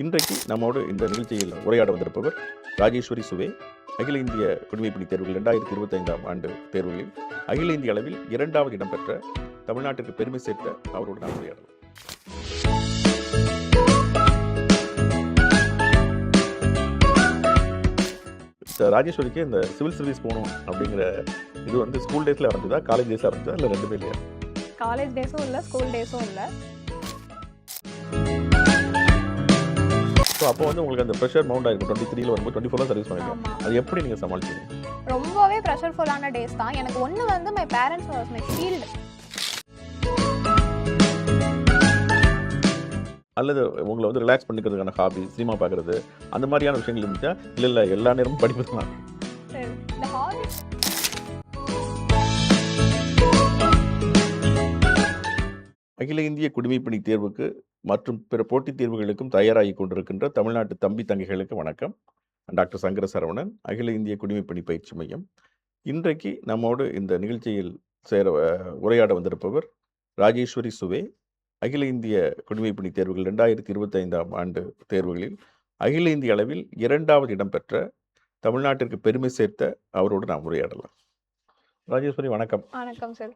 இன்றைக்கு நம்மோடு இந்த நிகழ்ச்சியில் உரையாட வந்திருப்பவர் ராஜேஸ்வரி சுவே. அகில இந்திய குடிமைப்பணி தேர்வுகள் 2025ஆம் ஆண்டு தேர்வுகளில் அகில இந்திய அளவில் 2வது இடம் பெற்ற தமிழ்நாட்டிற்கு பெருமை சேர்த்த அவரோடு நாம் உரையாடலாம். ராஜேஸ்வரிக்கு இந்த சிவில் சர்வீஸ் போகணும் அப்படிங்கிற இது வந்து ஸ்கூல் டேஸ்ல ஆரம்பிச்சதா, காலேஜ் டேஸ்ல ஆரம்பிச்சதா, இல்லை ரெண்டுமே இல்லையா? காலேஜ் டேஸும் இல்லை, ஸ்கூல் டேஸும் இல்லை. ஸோ அப்போ வந்து உங்களுக்கு அந்த ப்ரெஷர் மவுண்ட் ஆகிருக்கும். 23ல வரும்போது 24 சர்வீஸ் பண்ணிருக்கீங்க. அது எப்படி நீங்கள் சமாளிச்சீங்க? ரொம்பவே ப்ரெஷர்ஃபுல்லான டேஸ் தான். எனக்கு ஒன்று வந்து my parents was my shield. அல்லது உங்களை வந்து ரிலாக்ஸ் பண்ணிக்கிறதுக்கான ஹாபி, சினிமா பார்க்குறது, அந்த மாதிரியான விஷயங்கள் இருந்துச்சா? இல்லை எல்லா நேரமும் படிப்பு தான். இந்த ஹாபி அகில இந்திய குடிமைப்பணி தேர்வுக்கு மற்றும் பிற போட்டித் தேர்வுகளுக்கும் தயாராகி கொண்டிருக்கின்ற தமிழ்நாட்டு தம்பி தங்கைகளுக்கு வணக்கம். டாக்டர் சங்கர சரவணன், அகில இந்திய குடிமைப்பணி பயிற்சி மையம். இன்றைக்கு நம்மோடு இந்த நிகழ்ச்சியில் உரையாட வந்திருப்பவர் ராஜேஸ்வரி சுவே. அகில இந்திய குடிமைப்பணி தேர்வுகள் 2025ஆம் ஆண்டு தேர்வுகளில் அகில இந்திய அளவில் 2வது இடம் பெற்ற தமிழ்நாட்டிற்கு பெருமை சேர்த்த அவரோடு நாம் உரையாடலாம். ராஜேஸ்வரி வணக்கம். வணக்கம் சார்.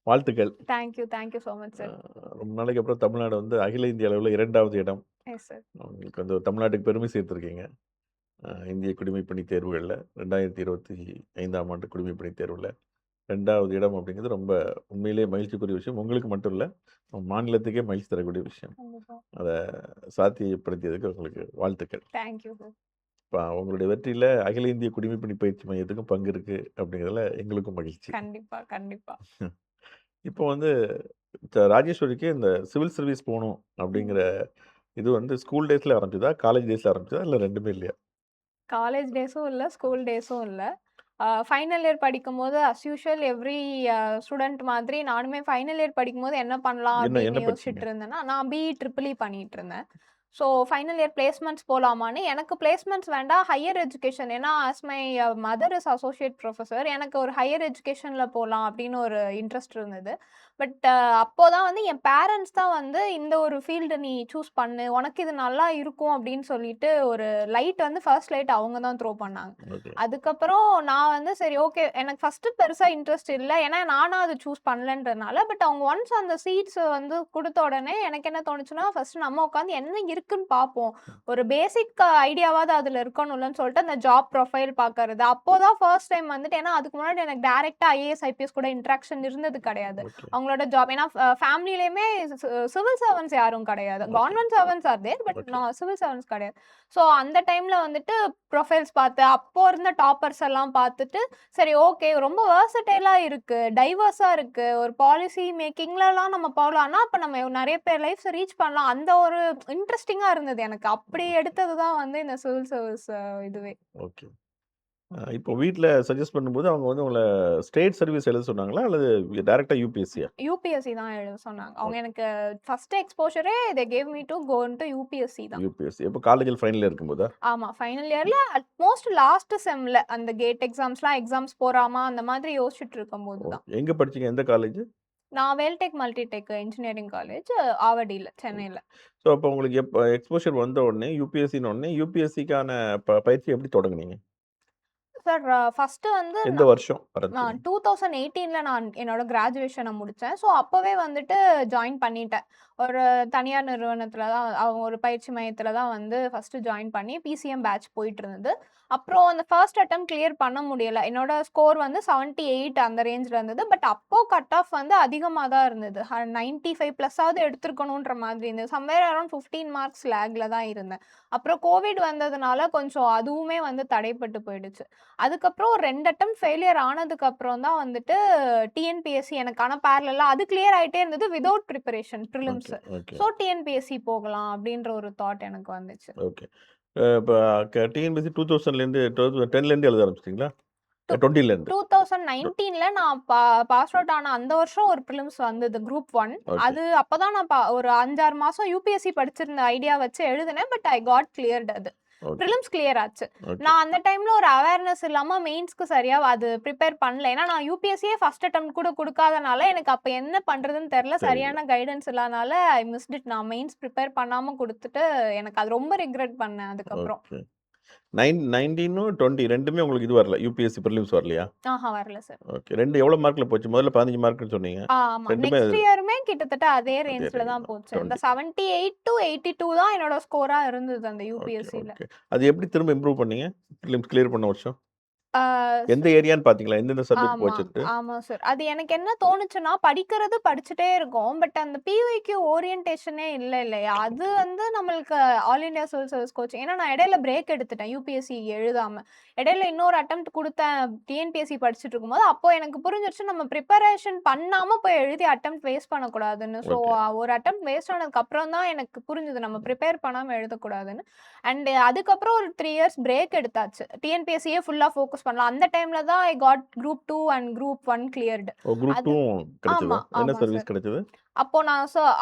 வாழ்த்துக்கள். Thank you so much sir. ரொம்ப நாளைக்கு அப்புறம் தமிழ்நாடு வந்து அகில இந்திய அளவில் 2வது இடம். Yes sir. உங்களுக்கு வந்து தமிழ்நாட்டுக்கு பெருமை சேர்த்துருக்கீங்க. இந்திய குடிமைப்பணி தேர்வுகளில் 2025ஆம் ஆண்டு குடிமைப்பணி தேர்வில் 2வது இடம் அப்படிங்கிறது ரொம்ப உண்மையிலேயே மகிழ்ச்சிக்குரிய விஷயம். உங்களுக்கு மட்டும் இல்லை, மாநிலத்துக்கே மகிழ்ச்சி தரக்கூடிய விஷயம். அதை சாத்தியப்படுத்தியதுக்கு உங்களுக்கு வாழ்த்துக்கள். Thank you sir. இப்போ உங்களுடைய வெற்றியில் அகில இந்திய குடிமைப்பணி பயிற்சி மையத்துக்கும் பங்கு இருக்குது அப்படிங்கிறதுல எங்களுக்கும் மகிழ்ச்சி. கண்டிப்பா. இப்போ வந்து ராஜேஸ்வரிக்கு இந்த சிவில் சர்வீஸ் போகணும் அப்படிங்கிற இது வந்து ஸ்கூல் டேஸில் ஆரம்பிச்சதா, காலேஜ் டேஸில் ஆரம்பிச்சதா, இல்லை ரெண்டுமே இல்லையா? காலேஜ் டேஸும் இல்லை, ஸ்கூல் டேஸும் இல்லை. ஃபைனல் இயர் படிக்கும்போது அஸ் யூஷுவல் எவ்ரி ஸ்டூடெண்ட் மாதிரி நானுமே ஃபைனல் இயர் படிக்கும்போது என்ன பண்ணலாம் அப்படின்னு யோசிச்சுட்டு இருந்தேன்னா, நான் பிஇ ட்ரிபிள் இ பண்ணிட்டு இருந்தேன். ஸோ ஃபைனல் இயர் பிளேஸ்மெண்ட்ஸ் போகலாமான்னு. எனக்கு பிளேஸ்மெண்ட்ஸ் வேண்டாம், ஹையர் எஜுகேஷன். ஏன்னா as my mother is associate professor, எனக்கு ஒரு ஹையர் எஜுகேஷனில் போகலாம் அப்படின்னு ஒரு இன்ட்ரெஸ்ட் இருந்தது. பட் அப்போதான் வந்து என் பேரண்ட்ஸ் தான் வந்து இந்த ஒரு ஃபீல்டு நீ சூஸ் பண்ணு, உனக்கு இது நல்லா இருக்கும் அப்படின்னு சொல்லிட்டு ஒரு லைட் வந்து ஃபர்ஸ்ட் லைட் அவங்க தான் த்ரோ பண்ணாங்க. அதுக்கப்புறம் நான் வந்து சரி ஓகே, எனக்கு ஃபர்ஸ்ட் பெருசா இன்ட்ரெஸ்ட் இல்லை, ஏன்னா நானும் அது சூஸ் பண்ணலன்றதுனால. பட் அவங்க ஒன்ஸ் அந்த சீட்ஸ் வந்து கொடுத்த உடனே எனக்கு என்ன தோணுச்சுன்னா, ஃபர்ஸ்ட் நம்ம உட்காந்து என்ன இருக்குன்னு பார்ப்போம், ஒரு பேசிக் ஐடியாவாவது அதுல இருக்கணும்லன்னு சொல்லிட்டு அந்த ஜாப் ப்ரொஃபைல் பார்க்கறது. அப்போதான் ஃபர்ஸ்ட் டைம் வந்துட்டு, ஏன்னா அதுக்கு முன்னாடி எனக்கு டைரக்டா ஐஏஎஸ் ஐபிஎஸ் கூட இன்ட்ராக்ஷன் இருந்தது கிடையாது. அவங்களோட ஜாப், ஏன்னா ஃபேமிலியிலேயுமே சிவில் சர்வன்ஸ் யாரும் கிடையாது. Government servants are there, but civil servants கிடையாது. ஸோ அந்த டைம்ல வந்துட்டு ப்ரொஃபைல்ஸ் பார்த்து அப்போ இருந்த டாப்பர்ஸ் எல்லாம் பார்த்துட்டு சரி ஓகே, ரொம்ப வேர்சடைலா இருக்கு, டைவர்ஸா இருக்கு, ஒரு பாலிசி மேக்கிங்லலாம் நம்ம போகலாம்னா அப்போ நம்ம நிறைய பேர் லைஃப்ஸ் ரீச் பண்ணலாம். அந்த ஒரு இன்ட்ரெஸ்டிங்கா இருந்தது எனக்கு. அப்படி எடுத்தது தான் வந்து இந்த சிவில் சர்வீஸ் இதுவே. ஓகே. இப்போ வீட்டில் சஜஸ்ட் பண்ணும்போது அவங்க வந்து உங்களை ஸ்டேட் சர்வீஸ் எழுத சொன்னாங்களா, அல்லது டைரக்டா யூபிஎஸ்சியா? யூபிஎஸ்சி தான் எழுத சொன்னாங்க. அவங்க எனக்கு ஃபர்ஸ்ட் எக்ஸ்போஷரே they gave me to go into UPSC தான். யூபிஎஸ்சி இப்போ காலேஜில் ஃபைனல் இயர் இருக்கும்போதா? ஆமா, ஃபைனல் இயர்ல அட்மோஸ்ட் லாஸ்ட் செம்ல அந்த கேட் எக்ஸாம்ஸ் போறாமா அந்த மாதிரி யோசிச்சுட்டு இருக்கும்போது தான். எங்க படிச்சீங்க? எந்த காலேஜ்? நான் வேல்டெக் மல்டிடெக் இன்ஜினியரிங் காலேஜ் ஆவடியில், சென்னையில். ஸோ அப்போ உங்களுக்கு எப்போ எக்ஸ்போஷர் வந்த உடனே யூபிஎஸ்சின்னு உடனே யூபிஎஸ்சிக்கான பயிற்சி எப்படி தொடங்குனீங்க? சார் ஃபர்ஸ்ட் வந்து எந்த வருஷம்? நான் 2018ல நான் என்னோட கிராஜுவேஷனை முடித்தேன். ஸோ அப்போவே வந்துட்டு ஜாயின் பண்ணிட்டேன். ஒரு தனியார் நிறுவனத்தில் தான், அவங்க ஒரு பயிற்சி மையத்தில் தான் வந்து ஃபஸ்ட்டு ஜாயின் பண்ணி பிசிஎம் பேட்ச் போயிட்டு இருந்தது. அப்புறம் அந்த ஃபர்ஸ்ட் அட்டெம்ப்ட் கிளியர் பண்ண முடியலை. என்னோட ஸ்கோர் வந்து 78 அந்த ரேஞ்சில் இருந்தது. பட் அப்போது கட் ஆஃப் வந்து அதிகமாக தான் இருந்தது. 95 ப்ளஸ்ஸாவது எடுத்துருக்கணுன்ற மாதிரி இருந்தது. சம்வேர் அரௌண்ட் 15 மார்க்ஸ் லேக்ல தான் இருந்தேன். அப்புறம் கோவிட் வந்ததுனால கொஞ்சம் அதுவுமே வந்து தடைப்பட்டு போயிடுச்சு. அதுக்கப்புறம் ஒரு 2 அட்டெம்ப்ட் ஃபெயிலியர் ஆனதுக்கு அப்புறம் தான் வந்துட்டு டிஎன்பிஎஸ்சி எனக்கான பேரலா அது கிளியர் ஆயிட்டே இருந்தது without preparation prelims. So TNPSC போகலாம் அப்படின்ற ஒரு தாட் எனக்கு வந்துச்சு. ஓகே. இப்போ டிஎன்பிஎஸ்சி 2000லேருந்து 2010லேருந்து எழுத ஆரம்பிச்சிட்டிங்களா? 2019ல நான் பாஸ் அவுட் ஆன அந்த வருஷம் ஒரு ப்ரிலிம்ஸ் வந்தது, குரூப் 1. அது அப்பதான் நான் ஒரு 5-6 மாசம் யூபிஎஸ்சி படிச்சிருந்த ஐடியா வச்சு எழுதினேன். பட் ஐ காட் கிளியர்ட் அது. ஓகே. ப்ரிலிம்ஸ் கிளியர் ஆச்சு. ஓகே. நான் அந்த டைம்ல ஒரு அவேர்னஸ் இல்லாம மெயின்ஸ்க்கு சரியா அது ப்ரிப்பேர் பண்ணல. ஏன்னா நான் யுபிஎஸ்சியே ஃபர்ஸ்ட் அட்டெம்ப்ட் கூட குடுக்காதனால எனக்கு அப்ப என்ன பண்றதுன்னு தெரியல. தெரியல. சரியான கைடன்ஸ் இல்லாதனால ஐ மிஸ்ட் இட். நான் மெயின்ஸ் ப்ரிப்பேர் பண்ணாம குடுத்துட்டு எனக்கு அது ரொம்ப ரிக்ரெட் பண்ணேன் அதுக்கப்புறம். ஓகே. 19ம் 20 2மே உங்களுக்கு இது வரல. யுபிஎஸ்சி பிரிலிம்ஸ் வரலையா? வரல சார். ஓகே. 2 எவ்வளோ மார்க்ல போச்சு? முதல்ல 15 மார்க்ன்னு சொன்னீங்க. ஆமா. 2மே நெக்ஸ்ட் இயருமே கிட்டத்தட்ட அதே அதே ரேஞ்ச்ல ரேஞ்ச் தான் தான். போச்சு. அந்த 20. 78-82 தான் என்னோட ஸ்கோரா இருந்தது அந்த ஓகே, யுபிஎஸ்சில. ஓகே. அது எப்படி திரும்ப இம்ப்ரூவ் பண்ணீங்க? பிரிலிம்ஸ் கிளியர் பண்ண வருஷம்? ஆ எந்த ஏரியான்னு பார்த்தீங்களா? எந்தெந்த சப்ஜெக்ட் ஆமா, போச்சுன்ட்டு? ஆமா சார். அது எனக்கு என்ன தோணுச்சுன்னா, படிக்கிறது படிச்சுட்டே இருக்கோம். பட் அந்த பிஒய்க்யூ ஓரியன்டேஷனே இல்லையா? அது வந்து நம்மளுக்கு all India civil service coaching. ஏன்னா நான் இடையில பிரேக் எடுத்துட்டேன் யுபிஎஸ்சி எழுதாம. இடையில இன்னொரு அட்டெம்ப்ட் குடுத்தேன் டிஎன்பிஎஸ்சி படிச்சுட்டு இருக்கும்போது, அப்போ எனக்கு புரிஞ்சிருச்சு நம்ம பிரிப்பரேஷன் பண்ணாம போய் எழுதி அட்டெம்ப்ட் வேஸ்ட் பண்ணக்கூடாதுன்னு. So okay. ஒரு அட்டெம்ப்ட் வேஸ்ட் ஆனதுக்கு அப்புறம் தான் எனக்கு புரிஞ்சது நம்ம பிரிப்பேர் பண்ணாம எழுதக்கூடாதுன்னு. அண்ட் அதுக்கப்புறம் ஒரு 3 இயர்ஸ் பிரேக் எடுத்தாச்சு. டிஎன்பிஎஸ்சியே ஃபுல்லா ஃபோக்கஸ் பண்ணலாம். அந்த டைம்ல தான் I got group 2 and group 1 cleared. Group அது 2வும் கிடைச்சதா? ஆமா, என்ன ஆமா சர்வீஸ் சார். கிடைச்சது? அப்போ நான்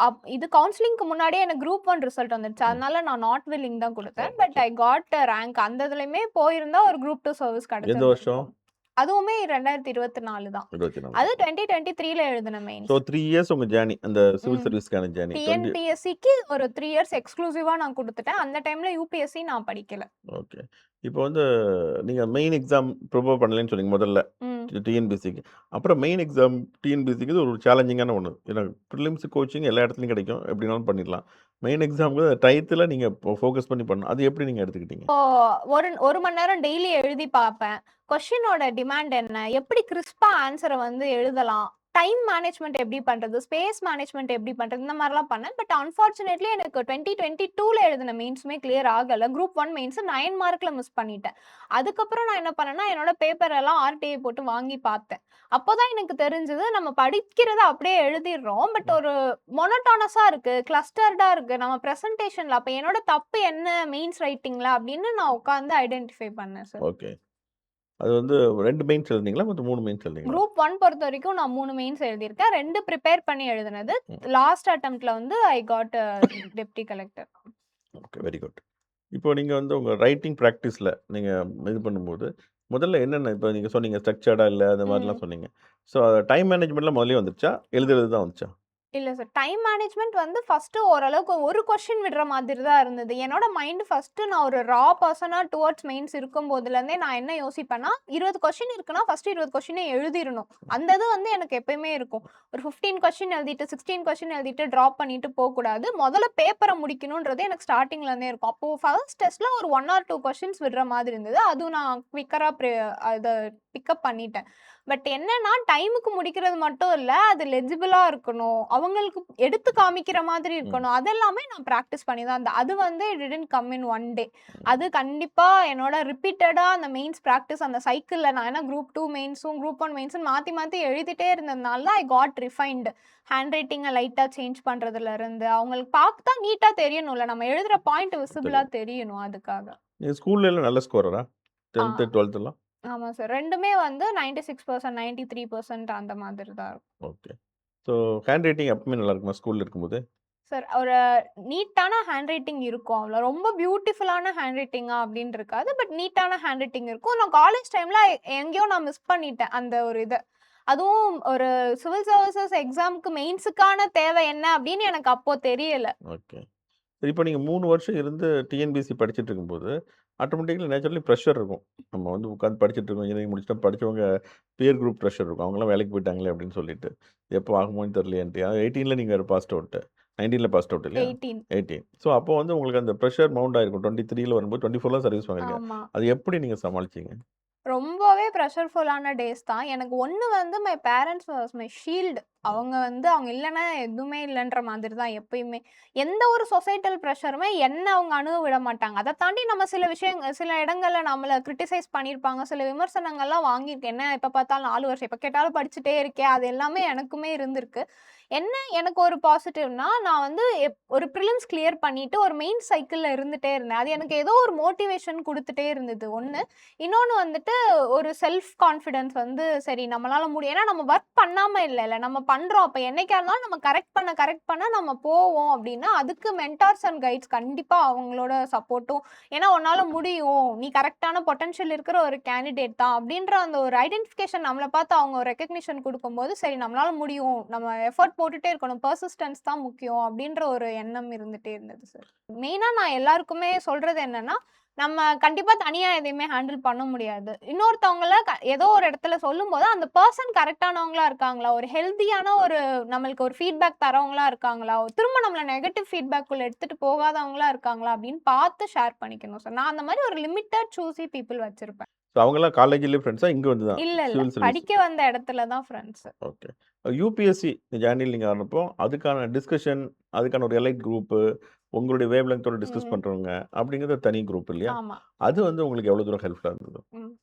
இது கவுன்சிலிங்க்கு முன்னாடியே எனக்கு குரூப் 1 ரிசல்ட் வந்துருச்சு. ம். அதனால நான் நாட் வில்லிங் தான் குடுத்தேன். பட் சரி. I got rank. அந்த இதுலயுமே போயிருந்தா ஒரு குரூப் 2 சர்வீஸ் எந்த வருஷம்? கிடைச்சிருந்திருக்கும். அதுவுமே 2024 தான். 24. அது 2023ல எழுதின ஸோ மெயின்ஸ். 3 இயர்ஸ் உங்க ஜேர்னி. அந்த சிவில் ம். சர்வீஸ்க்கான ஜேர்னி. 20 டிஎன்பிஎஸ்சிக்கு ஒரு 3 இயர்ஸ் எக்ஸ்க்ளூசிவா நான் குடுத்துட்டேன். அந்த டைம்ல யுபிஎஸ்சி நான் படிக்கல. ஓகே. இப்போ வந்து நீங்க மெயின் எக்ஸாம் ப்ரிப்பேர் பண்ணலன்னு சொன்னீங்க முதல்ல. ம். டிஎன்பிஎஸ்சிக்கு. அப்புறம் மெயின் எக்ஸாம் டிஎன்பிஎஸ்சிக்கு ஒரு சேலஞ்சிங்கான ஒண்ணு. ஏன்னா பிரிலிம்ஸ் கோச்சிங் எல்லா இடத்துலயும் கிடைக்கும். எப்படினாலும் பண்ணிடலாம். மெயின் எக்ஸாம்க்கு டயத்துல நீங்க ஃபோக்கஸ் பண்ணி பண்ணணும். அது எப்படி நீங்க எடுத்துக்கிட்டீங்க? இப்போ 1 மணி நேரம் டெய்லி எழுதி பார்ப்பேன். கொஸ்டினோட டிமாண்ட் என்ன? எப்படி கிரிஸ்பா ஆன்ஸர வந்து எழுதலாம்? டைம் மேனேஜ்மென்ட் எப்படி பண்றது? ஸ்பேஸ் மேனேஜ்மென்ட் எப்படி பண்றது? இந்த மாரிலாம் பண்ணேன். பட் அன்பார்ச்சுனேட்லி எனக்கு 2022ல எழுதின மெயின்ஸுமே கிளியர் ஆகல. குரூப் 1 மெயின்ஸ் 9 மார்க்ல மிஸ் பண்ணிட்டேன். அதுக்கப்புறம் நான் என்ன பண்ணேன்னா, என்னோட பேப்பர் எல்லாம் ஆர்டிஐ போட்டு வாங்கி பார்த்தேன். அப்போதான் எனக்கு தெரிஞ்சது நம்ம படிக்கிறத அப்படியே எழுதிர்றோம். பட் ஒரு மோனோட்டோனஸா இருக்கு. கிளஸ்டர்டா இருக்கு. நம்ம பிரசன்டேஷன்ல அப்ப என்னோட தப்பு என்ன மெயின்ஸ் ரைட்டிங்ல அப்படின்னு நான் உட்கார்ந்து ஐடென்டிஃபை பண்ணேன் சார். ஓகே. அது வந்து 2 மெயின்ஸ் எழுதுனீங்களா? மொத்தம் 3 மெயின்ஸ் எழுதுனீங்களா? குரூப் 1 பொறுத்தவரைக்கும் நான் 3 மெயின்ஸ் எழுதியிருக்கேன். 2 பிரிப்பேர் பண்ணி எழுதினது. ம். லாஸ்ட் அட்டெம்ப்ட்ல வந்து I got deputy collector. Okay. Very good. இப்போ நீங்க வந்து உங்க ரைட்டிங் பிராக்டிஸ்ல நீங்க இது பண்ணும்போது, முதல்ல என்னென்ன இப்ப நீங்க சொன்னீங்க ஸ்ட்ரக்சர்டா இல்ல, அந்த ம். மாரிலாம் சொன்னீங்க. ஸோ டைம் மேனேஜ்மென்ட்லாம் முதல்லயே வந்துருச்சா? எழுதுறது தான் வந்துச்சா? இல்ல சார். டைம் மேனேஜ்மென்ட் வந்து ஃபர்ஸ்ட்டு ஓரளவுக்கு ஒரு கொஸ்டின் விடுற மாதிரி தான் இருந்தது. என்னோட மைண்ட் ஃபர்ஸ்ட்டு நான் ஒரு ரா பெர்சனா டுவர்ட்ஸ் மெயின்ஸ் இருக்கும்போதுலேருந்தே நான் என்ன யோசிப்பேன்னா, 20 கொஸ்டின் இருக்குன்னா, ஃபர்ஸ்ட்டு 20 கொஸ்டின எழுதிரணும். அந்த இது வந்து எனக்கு எப்பயுமே இருக்கும். ஒரு 15 கொஸ்டின் எழுதிட்டு, 16 கொஸ்டின் எழுதிட்டு ட்ராப் பண்ணிட்டு போக்கூடாது. முதல்ல பேப்பர முடிக்கணுன்றது எனக்கு ஸ்டார்ட்டிங்லேருந்தே இருக்கும். அப்போ ஃபர்ஸ்ட் டெஸ்ட்ல ஒரு 1 ஆர் 2 கொஸ்டின்ஸ் விடுற மாதிரி இருந்தது. அதுவும் நான் குவிக்கரா அத பிக்கப் பண்ணிட்டேன். பட் என்னன்னா, டைமுக்கு முடிக்கிறது மட்டும் இல்ல, அது லெஜிபிளா இருக்கணும். அவங்களுக்கு எடுத்து காமிக்கிற மாதிரி ம். இருக்கணும். அதெல்லாமே நான் பிராக்டிஸ் பண்ணி தான் இருந்தேன். அது வந்து it didn't come in one day. அது கண்டிப்பா என்னோட ரிப்பீட்டடா அந்த மெயின்ஸ் பிராக்டிஸ் அந்த சைக்கிள்ல நான் ஏன்னா குரூப் 2 மெயின்ஸும், குரூப் 1 மெயின்ஸும் மாத்தி மாத்தி எழுதிட்டே இருந்ததுனால தான் ஐ காட் ரிஃபைன்ட். ஹேண்ட் ரைட்டிங்க லைட்டா சேஞ்ச் பண்றதுல இருந்து, அவங்களுக்கு பார்த்தா நீட்டா தெரியணும்ல. நம்ம எழுதுற பாயிண்ட் விசிபிளா தெரியும். தெரியணும் அதுக்காக. நீங்க ஸ்கூல்ல எல்லாம் நல்ல ஸ்கோரரா? ஆ. 10த், 12த்லாம்? ஆமா சார். 2மே வந்து 96% 93% அந்த மாதிரி தான் இருக்கும். ஓகே. ஸோ ஹேண்ட் ரைட்டிங் எப்பவுமே நல்லா இருக்குமா ஸ்கூல்ல இருக்கும்போது? சார் ஒரு நீட்டான ஹேண்ட் ரைட்டிங் இருக்கும். அவ்வளோ ரொம்ப பியூட்டிஃபுல்லான ஹேண்ட் ரைட்டிங்கா அப்படின்னு இருக்காது. பட் நீட்டான ஹேண்ட் ரைட்டிங் இருக்கும். நான் காலேஜ் டைம்ல எங்கேயோ நான் மிஸ் பண்ணிட்டேன் அந்த ஒரு இத. அதுவும் ஒரு சிவில் சர்வீசஸ் எக்ஸாம்க்கு மெயின்ஸுக்கான தேவை என்ன அப்படின்னு எனக்கு அப்போ தெரியல. ஓகே. சரி இப்போ நீங்க 3 வருஷம் இருந்து டிஎன்பிஎஸ்சி படிச்சுட்டு இருக்கும்போது, ஆட்டோமேட்டிக்கலி நேச்சுரலி ப்ரெஷர் இருக்கும். நம்ம வந்து உட்காந்து படிச்சுட்டு இருக்கோம். இன்ஜினியரிங் முடிச்சுட்டா படிச்சவங்க பியர் குரூப் ப்ரெஷர் இருக்கும். அவங்கலாம் வேலைக்கு போயிட்டாங்களே அப்படின்னு சொல்லிட்டு. எப்போ ஆகுமோன்னு தெரியலையேன்ட்டு. 18ல நீங்க வேற பாஸ்ட் அவுட். 19ல பாஸ்ட் அவுட் இல்லையா? 18. 18. ஸோ அப்போ வந்து உங்களுக்கு அந்த ப்ரெஷர் மவுண்ட் ஆயிருக்கும். 23ல வரும்போது 24ல சர்வீஸ் வாங்குறீங்க. ஆமா. அது எப்படி நீங்க சமாளிச்சீங்க? ரொம்பவே ப்ரெஷர்ஃபுல்லான டேஸ் தான். எனக்கு ஒண்ணு வந்து my parents was my shield. அவங்க வந்து அவங்க இல்லன்னா எதுவுமே இல்லன்ற மாதிரி தான் எப்பயுமே. எந்த ஒரு சொசைட்டல் ப்ரெஷருமே என்ன அவங்க அணுக விட மாட்டாங்க. அத தாண்டி நம்ம சில இடங்கள்ல நம்மள கிரிட்டிசைஸ் பண்ணியிருப்பாங்க. சில விமர்சனங்கள்லாம் வாங்கியிருக்கேன். என்ன எப்ப பார்த்தாலும் 4 வருஷம் எப்ப கேட்டாலும் படிச்சுட்டே இருக்கே! அது எல்லாமே எனக்குமே இருந்திருக்கு. என்ன எனக்கு ஒரு பாசிட்டிவ்னா, நான் வந்து ஒரு பிரிலிம்ஸ் கிளியர் பண்ணிட்டு ஒரு மெயின் சைக்கிள்ல இருந்துட்டே இருந்தேன். அது எனக்கு ஏதோ ஒரு மோட்டிவேஷன் குடுத்துட்டே இருந்தது ஒண்ணு. இன்னொன்னு வந்துட்டு ஒரு செல்ஃப் கான்ஃபிடன்ஸ் வந்து சரி நம்மளால முடியும். ஏன்னா நம்ம வொர்க் பண்ணாம இல்லல்ல. நம்ம பண்றோம். அப்ப என்னைக்கா இருந்தாலும் நம்ம கரெக்ட் பண்ண நம்ம போவோம் அப்டின்னா, அதுக்கு மென்டார்ஸ் அண்ட் கைட்ஸ் கண்டிப்பா அவங்களோட சப்போர்ட்டும் ஏன்னா உன்னால முடியும். நீ கரெக்ட்டான பொட்டன்ஷியல் இருக்கிற ஒரு கேண்டிடேட் தான் அப்டின்ற அந்த ஒரு ஐடென்டிஃபிகேஷன் நம்மள பார்த்து அவங்க ஒரு ரெகக்னிஷன் குடுக்கும்போது, சரி நம்மளால முடியும். நம்ம எஃபோர்ட் போட்டுட்டே இருக்கணும். பெர்சிஸ்டன்ஸ் தான் முக்கியம் அப்டின்ற ஒரு எண்ணம் இருந்துட்டே இருந்தது சார். மெயினா நான் எல்லாருக்குமே சொல்றது என்னன்னா, நம்ம கண்டிப்பா தனியா எதையுமே ஹேண்டில் பண்ண முடியாது. இன்னொருத்தவங்கள ஏதோ ஒரு இடத்துல சொல்லும்போது, அந்த பெர்சன் கரெக்ட்டானவங்களா இருக்காங்களா? ஒரு ஹெல்தியான ஒரு நம்மளுக்கு ஒரு ஃபீட்பேக் தர்றவங்களா இருக்காங்களா? திரும்ப நம்மள நெகட்டிவ் ஃபீட்பேக்குள்ள எடுத்துட்டு போகாதவங்களா இருக்காங்களா? அப்படின்னு பார்த்து ஷேர் பண்ணிக்கணும் சார். நான் அந்த மாரி ஒரு லிமிட்டட் சூஸி பீப்பிள் வச்சிருப்பேன். ஸோ அவங்கலாம் காலேஜ்லயே ஃப்ரெண்ட்ஸா? இங்க வந்து தான் இல்ல. Civil service. படிக்க வந்த இடத்துல தான் ஃப்ரெண்ட்ஸ். ஓகே. யுபிஎஸ்சி ஜேர்னியில் நீங்க ஆனப்போ, அதுக்கான டிஸ்கஷன், அதுக்கான ஒரு எலைட் குரூப்பு, உங்களுடைய வேவ் லெங்த்தோட டிஸ்கஸ் ம். பண்றவங்க, அப்படிங்கிறது தனி குரூப் இல்லையா? ஆமா. அது வந்து உங்களுக்கு எவ்வளோ தூரம் ஹெல்ப்ஃபுல்லா இருந்தது? ம்.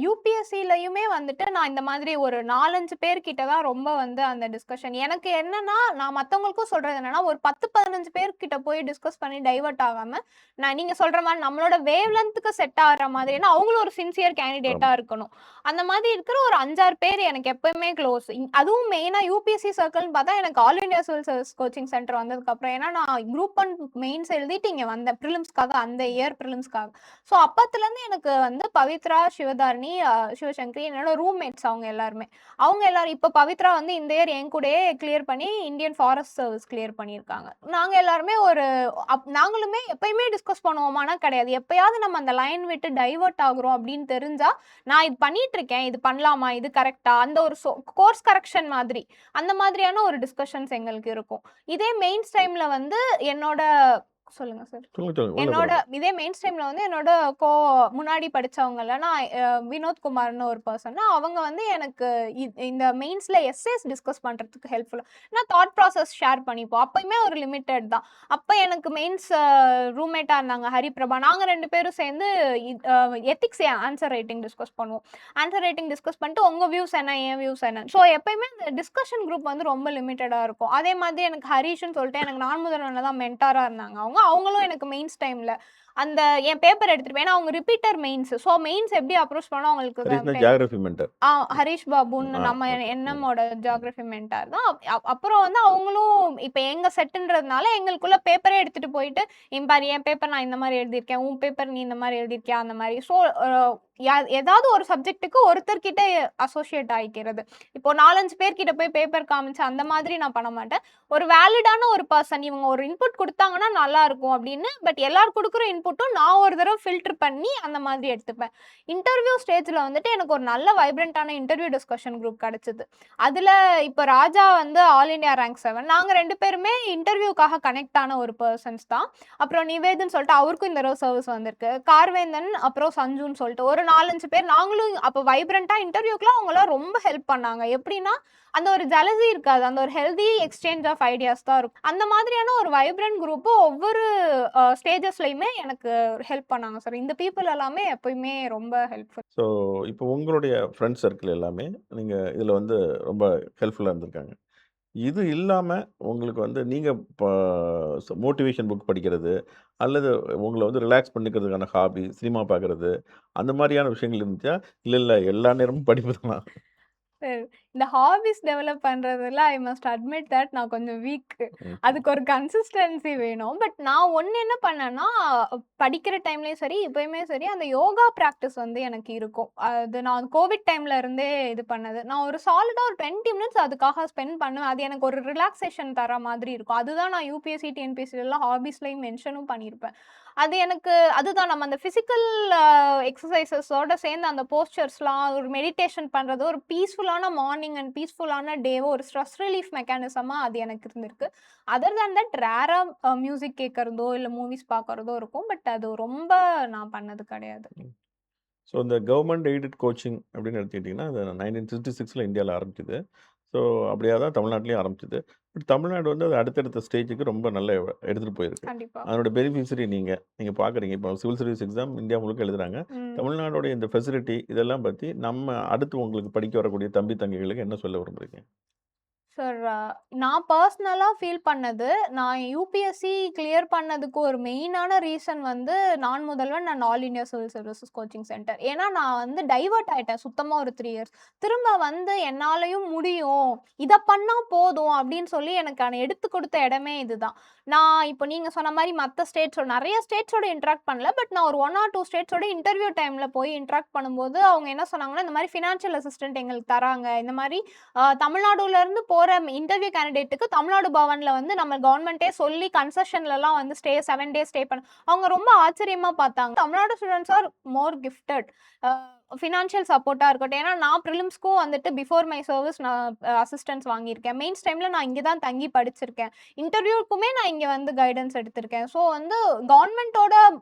யுபிஎஸ்சிலயுமே வந்துட்டு நான் இந்த மாதிரி ஒரு 4, 5 பேர் கிட்ட தான் ரொம்ப வந்து அந்த டிஸ்கஷன். எனக்கு என்னன்னா, நான் மத்தவங்களுக்கும் சொல்றது என்னன்னா, ஒரு 10, 15 பேர் கிட்ட போய் டிஸ்கஸ் பண்ணி டைவர்ட் ஆகாம, நான் நீங்க சொல்ற மாரி நம்மளோட வேவ் லென்த்க்கு செட் ஆகுற மாதிரி ஏன்னா அவங்களும் ஒரு சின்சியர் கேண்டிடேட்டா ஆமா. இருக்கணும். அந்த மாதிரி இருக்கிற ஒரு 5, 6 பேர் எனக்கு எப்பவுமே க்ளோஸ். அதுவும் மெயினா யுபிஎஸ்சி சர்க்கிள்ன்னு பார்த்தா எனக்கு all India civil service coaching centre வந்ததுக்கப்புறம் ஏன்னா நான் குரூப் 1 மெயின்ஸ் எழுதிட்டு இங்க வந்தேன். பிரிலிம்ஸ்க்காக அந்த இயர் பிரிலிம்ஸ்க்காக. ஸோ அப்பத்துலருந்து எனக்கு வந்து பவித்ரா, சிவதாரணி, சிவசங்கரி என்னோட ரூம்மேட்ஸ் அவங்க எல்லாருமே. அவங்க எல்லாரும் இப்ப பவித்ரா வந்து இந்த இயர் என் கூடயே கிளியர் பண்ணி இந்தியன் ஃபாரஸ்ட் சர்வீஸ் கிளியர் பண்ணியிருக்காங்க. நாங்க எல்லாருமே ஒரு நாங்களுமே எப்பயுமே டிஸ்கஸ் பண்ணுவோமான்னா கிடையாது. எப்பயாவது நம்ம அந்த லைன் விட்டு டைவர்ட் ஆகுறோம் அப்படின்னு தெரிஞ்சா, நான் இது பண்ணிட்டு இருக்கேன். இது பண்ணலாமா? இது கரெக்ட்டா? அந்த ஒரு கோர்ஸ் கரெக்ஷன் மாதிரி. அந்த மாதிரியான ஒரு டிஸ்கஷன்ஸ் எங்களுக்கு இருக்கும். இதே மெயின்ஸ் டைம்ல வந்து என்னோட சொல்லுங்க சார். சொல்லுங்க, சொல்லுங்க. உள்ள என்னோட பரவால்ல. இதே மெயின் ஸ்ட்ரீம்ல வந்து என்னோட முன்னாடி படிச்சவங்கல்ல நான் வினோத் குமார்ன்னு ஒரு பர்சன். அவங்க வந்து எனக்கு இந்த மெயின்ஸ்ல எஸ்ஸேஸ் டிஸ்கஸ் பண்றதுக்கு ஹெல்ப்ஃபுல்லா நான் தாட் ப்ராசஸ் ஷேர் பண்ணிப்போம். அப்பயுமே ஒரு லிமிட்டட் தான். அப்ப எனக்கு மெயின்ஸ் ரூம்மேட்டா இருந்தாங்க ஹரிபிரபா. நாங்க 2 பேரும் சேர்ந்து எத்திக்ஸ் ஆன்சர் ரைட்டிங் டிஸ்கஸ் பண்ணுவோம். ஆன்சர் ரைட்டிங் டிஸ்கஸ் பண்ணிட்டு உங்க வியூஸ் என்ன? என் வியூஸ் என்ன? ஸோ எப்பயுமே இந்த டிஸ்கஷன் குரூப் வந்து ரொம்ப லிமிட்டடா இருக்கும். அதே மாதிரி எனக்கு ஹரிஷ்ன்னு சொல்லிட்டு எனக்கு நான் முதல்வன்ல தான் மென்டாரா இருந்தாங்க அவங்களும் எனக்கு மெயின்ஸ் டைம்ல அந்த என் பேப்பர் எடுத்துட்டு ஏன்னா அவங்க ரிப்பீட்டர் மெயின்ஸ். ஸோ மெயின்ஸ் எப்படி அப்ரோச் பண்ணா ஹரிஷ்னா அவங்களுக்கு ஜியோகிராஃபி மென்டார். ஆ ஹரிஷ் பாபுன்னு நம்ம ஓகே. ம். என்எம்மோட ஜியோகிராஃபி மென்டார் தான். அப்புறம் வந்து அவங்களும் இப்ப எங்க செட்டுன்றதுனால எங்களுக்குள்ள பேப்பரே எடுத்துட்டு போயிட்டு, பாரு என் பேப்பர் நான் இந்த மாரி எழுதியிருக்கேன். உன் பேப்பர் நீ இந்த மாரி எழுதியிருக்கியா? அந்த மாரி. ஸோ ஏதாவது ஒரு சப்ஜெக்ட்டுக்கு ஒருத்தர் கிட்ட அசோசியேட் ஆயிக்கிறது. இப்போ 4, 5 பேர் கிட்ட போய் பேப்பர் காமிச்சு அந்த மாதிரி நான் பண்ண மாட்டேன். ஒரு வேலிடான ஒரு பர்சன் இவங்க ஒரு இன்புட் குடுத்தாங்கன்னா நல்லா இருக்கும் அப்படின்னு. பட் எல்லாரும் குடுக்குற இன்புட்டும் நான் ஒரு தடவ ஃபில்டர் பண்ணி அந்த மாதிரி எடுத்துப்பேன். இன்டர்வியூ ஸ்டேஜ்ல வந்துட்டு எனக்கு ஒரு நல்ல வைப்ரன்ட்டான இன்டர்வியூ டிஸ்கஷன் குரூப் கிடைச்சது. அதுல இப்ப ராஜா வந்து ஆல் இண்டியா ரேங்க் 7 நாங்க 2 பேருமே இன்டர்வியூக்காக கனெக்ட் ஆன ஒரு பெர்சன்ஸ் தான். அப்புறம் நிவேதுன்னு சொல்லிட்டு அவருக்கும் இந்த தடவ சர்வீஸ் வந்திருக்கு. கார்வேந்தன் அப்புறம் சஞ்சுன்னு சொல்லிட்டு ஒரு 4, 5 பேர் நாங்களும் அப்ப வைப்ரன்ட்டா இன்டர்வியூக்குலாம் அவங்கலாம் ரொம்ப ஹெல்ப் பண்ணாங்க. எப்படின்னா அந்த ஒரு ஜலசி இருக்காது. அந்த ஒரு ஹெல்தி எக்ஸ்சேஞ்ச் ஆஃப் ஐடியாஸ் தான் இருக்கும். அந்த மாதிரியான ஒரு வைப்ரன்ட் குரூப் ஒவ்வொரு ஸ்டேஜஸ்லயுமே எனக்கு ஹெல்ப் பண்ணாங்க சார். இந்த பீப்பிள் எல்லாமே எப்பயுமே ரொம்ப ஹெல்ப்ஃபுல். ஸோ இப்போ உங்களுடைய ஃப்ரெண்ட் சர்க்கிள் எல்லாமே, நீங்க இதில வந்து ரொம்ப ஹெல்ப்ஃபுல்லா இருந்திருக்காங்க. இது இல்லாம உங்களுக்கு வந்து நீங்க ப மோட்டிவேஷன் புக் படிக்கிறது, அல்லது உங்கள வந்து ரிலாக்ஸ் பண்ணிக்கிறதுக்கான ஹாபி, சினிமா பார்க்குறது, அந்த மாரியான விஷயங்கள் இருந்துச்சா? இல்ல எல்லா நேரமும் படிப்பு தானா? சரி. இந்த ஹாபீஸ் டெவலப் பண்றதுல ஐ மஸ்ட் அட்மிட் தட் நான் கொஞ்சம் வீக். ம். அதுக்கு ஒரு கன்சிஸ்டன்சி வேணும். பட் நான் ஒண்ணு என்ன பண்ணேன்னா, படிக்கிற டைம்லயும் சரி, இப்பயுமே சரி, அந்த யோகா பிராக்டிஸ் வந்து எனக்கு இருக்கும். அது நான் கோவிட் டைம்ல இருந்தே இது பண்ணது. நான் ஒரு சாலிடா ஒரு 20 மினிட்ஸ் அதுக்காக ஸ்பெண்ட் பண்ணுவேன். அது எனக்கு ஒரு ரிலாக்சேஷன் தர மாதிரி இருக்கும். அதுதான் நான் யுபிஎஸ்சி, டிஎன்பிஎஸ்சிலலாம் ஹாபீஸ்லயும் மென்ஷனும் பண்ணியிருப்பேன். அது எனக்கு அதுதான் நம்ம அந்த பிசிக்கல் எக்ஸர்சைஸஸோட சேர்ந்து அந்த போஸ்டர்ஸ்லாம் ஒரு மெடிடேஷன் பண்றது, ஒரு பீஸ்ஃபுல்லான மார்னிங் அண்ட் பீஸ்ஃபுல்லான டேவோ ஒரு ஸ்ட்ரெஸ் ரிலீஃப் மெக்கானிசமா அது எனக்கு இருந்திருக்கு. அதர் தேன் தட் ரேரா மியூசிக் கேட்கறதோ, இல்ல மூவிஸ் பார்க்கறதோ இருக்கும். பட் அது ரொம்ப நான் பண்ணது கிடையாது. ஸோ இந்த கவர்மெண்ட் எய்டட் கோச்சிங் அப்படின்னு எடுத்துக்கிட்டிங்கன்னா, அது 1966ல இந்தியால ஆரம்பிச்சது. ஸோ அப்படியா தான் தமிழ்நாட்டிலயும் ஆரம்பிச்சது. பட் தமிழ்நாடு வந்து அது அடுத்தடுத்த ஸ்டேஜுக்கு ரொம்ப நல்லா எடுத்துட்டு போயிருக்கு. கண்டிப்பா. அதனோட பெனிஃபிஷரி நீங்க. நீங்க பார்க்குறீங்க. இப்போ சிவில் சர்வீஸ் எக்ஸாம் இந்தியா முழுக்க எழுதுறாங்க. ம். தமிழ்நாடோட இந்த ஃபெசிலிட்டி இதெல்லாம் பத்தி நம்ம அடுத்து உங்களுக்கு படிக்க வரக்கூடிய தம்பி, தங்கைகளுக்கு என்ன சொல்ல விரும்புறீங்க? சார், நான் பர்சனலா ஃபீல் பண்ணது, நான் யுபிஎஸ்சி கிளியர் பண்ணதுக்கு ஒரு மெயினான ரீசன் வந்து, Naan Mudhalvan and all India civil services coaching centre. ஏன்னா, நான் வந்து டைவர்ட் ஆயிட்டேன் சுத்தமா ஒரு 3 இயர்ஸ். திரும்ப வந்து என்னாலயும் முடியும், இத பண்ணா போதும் அப்படின்னு சொல்லி எனக்கு எடுத்து குடுத்த இடமே இதுதான். நான் இப்போ நீங்க சொன்ன மாரி மத்த ஸ்டேட்ஸோட நெறைய ஸ்டேட்ஸோட இன்டராக்ட் பண்ணல. பட் நான் ஒரு 1 ஆர் 2 ஸ்டேட்ஸோட இன்டர்வியூ டைம்ல போய் இன்டராக்ட் பண்ணும்போது, அவங்க என்ன சொன்னாங்கன்னா, இந்த மாரி ஃபினான்ஷியல் அசிஸ்டன்ட் எங்களுக்கு தராங்க. இந்த மாரி தமிழ்நாடுல இருந்து போற இன்டர்வியூ கேண்டிடேட்டுக்கு தமிழ்நாடு பவன்ல வந்து நம்ம கவர்மெண்ட்டே சொல்லி கன்செஷன்லலாம் வந்து 7 டேஸ் ஸ்டே பண்ண அவங்க ரொம்ப ஆச்சரியமா பார்த்தாங்க. தமிழ்நாடு ஸ்டூடண்ட்ஸ் ஆர் மோர் கிஃப்டட். ஃபினான்ஷியல் சப்போர்ட்டா இருக்கட்டும். ஏன்னா நான் பிரிலிம்ஸ்க்கும் வந்துட்டு பிஃபோர் மை சர்வீஸ் நான் அசிஸ்டன்ஸ் வாங்கியிருக்கேன். மெயின்ஸ் டைம்ல நான் இங்க தான் தங்கி படிச்சிருக்கேன். இன்டர்வியூக்குமே நான் இங்க வந்து கைடன்ஸ் எடுத்திருக்கேன். ஸோ வந்து கவர்மெண்ட்டோட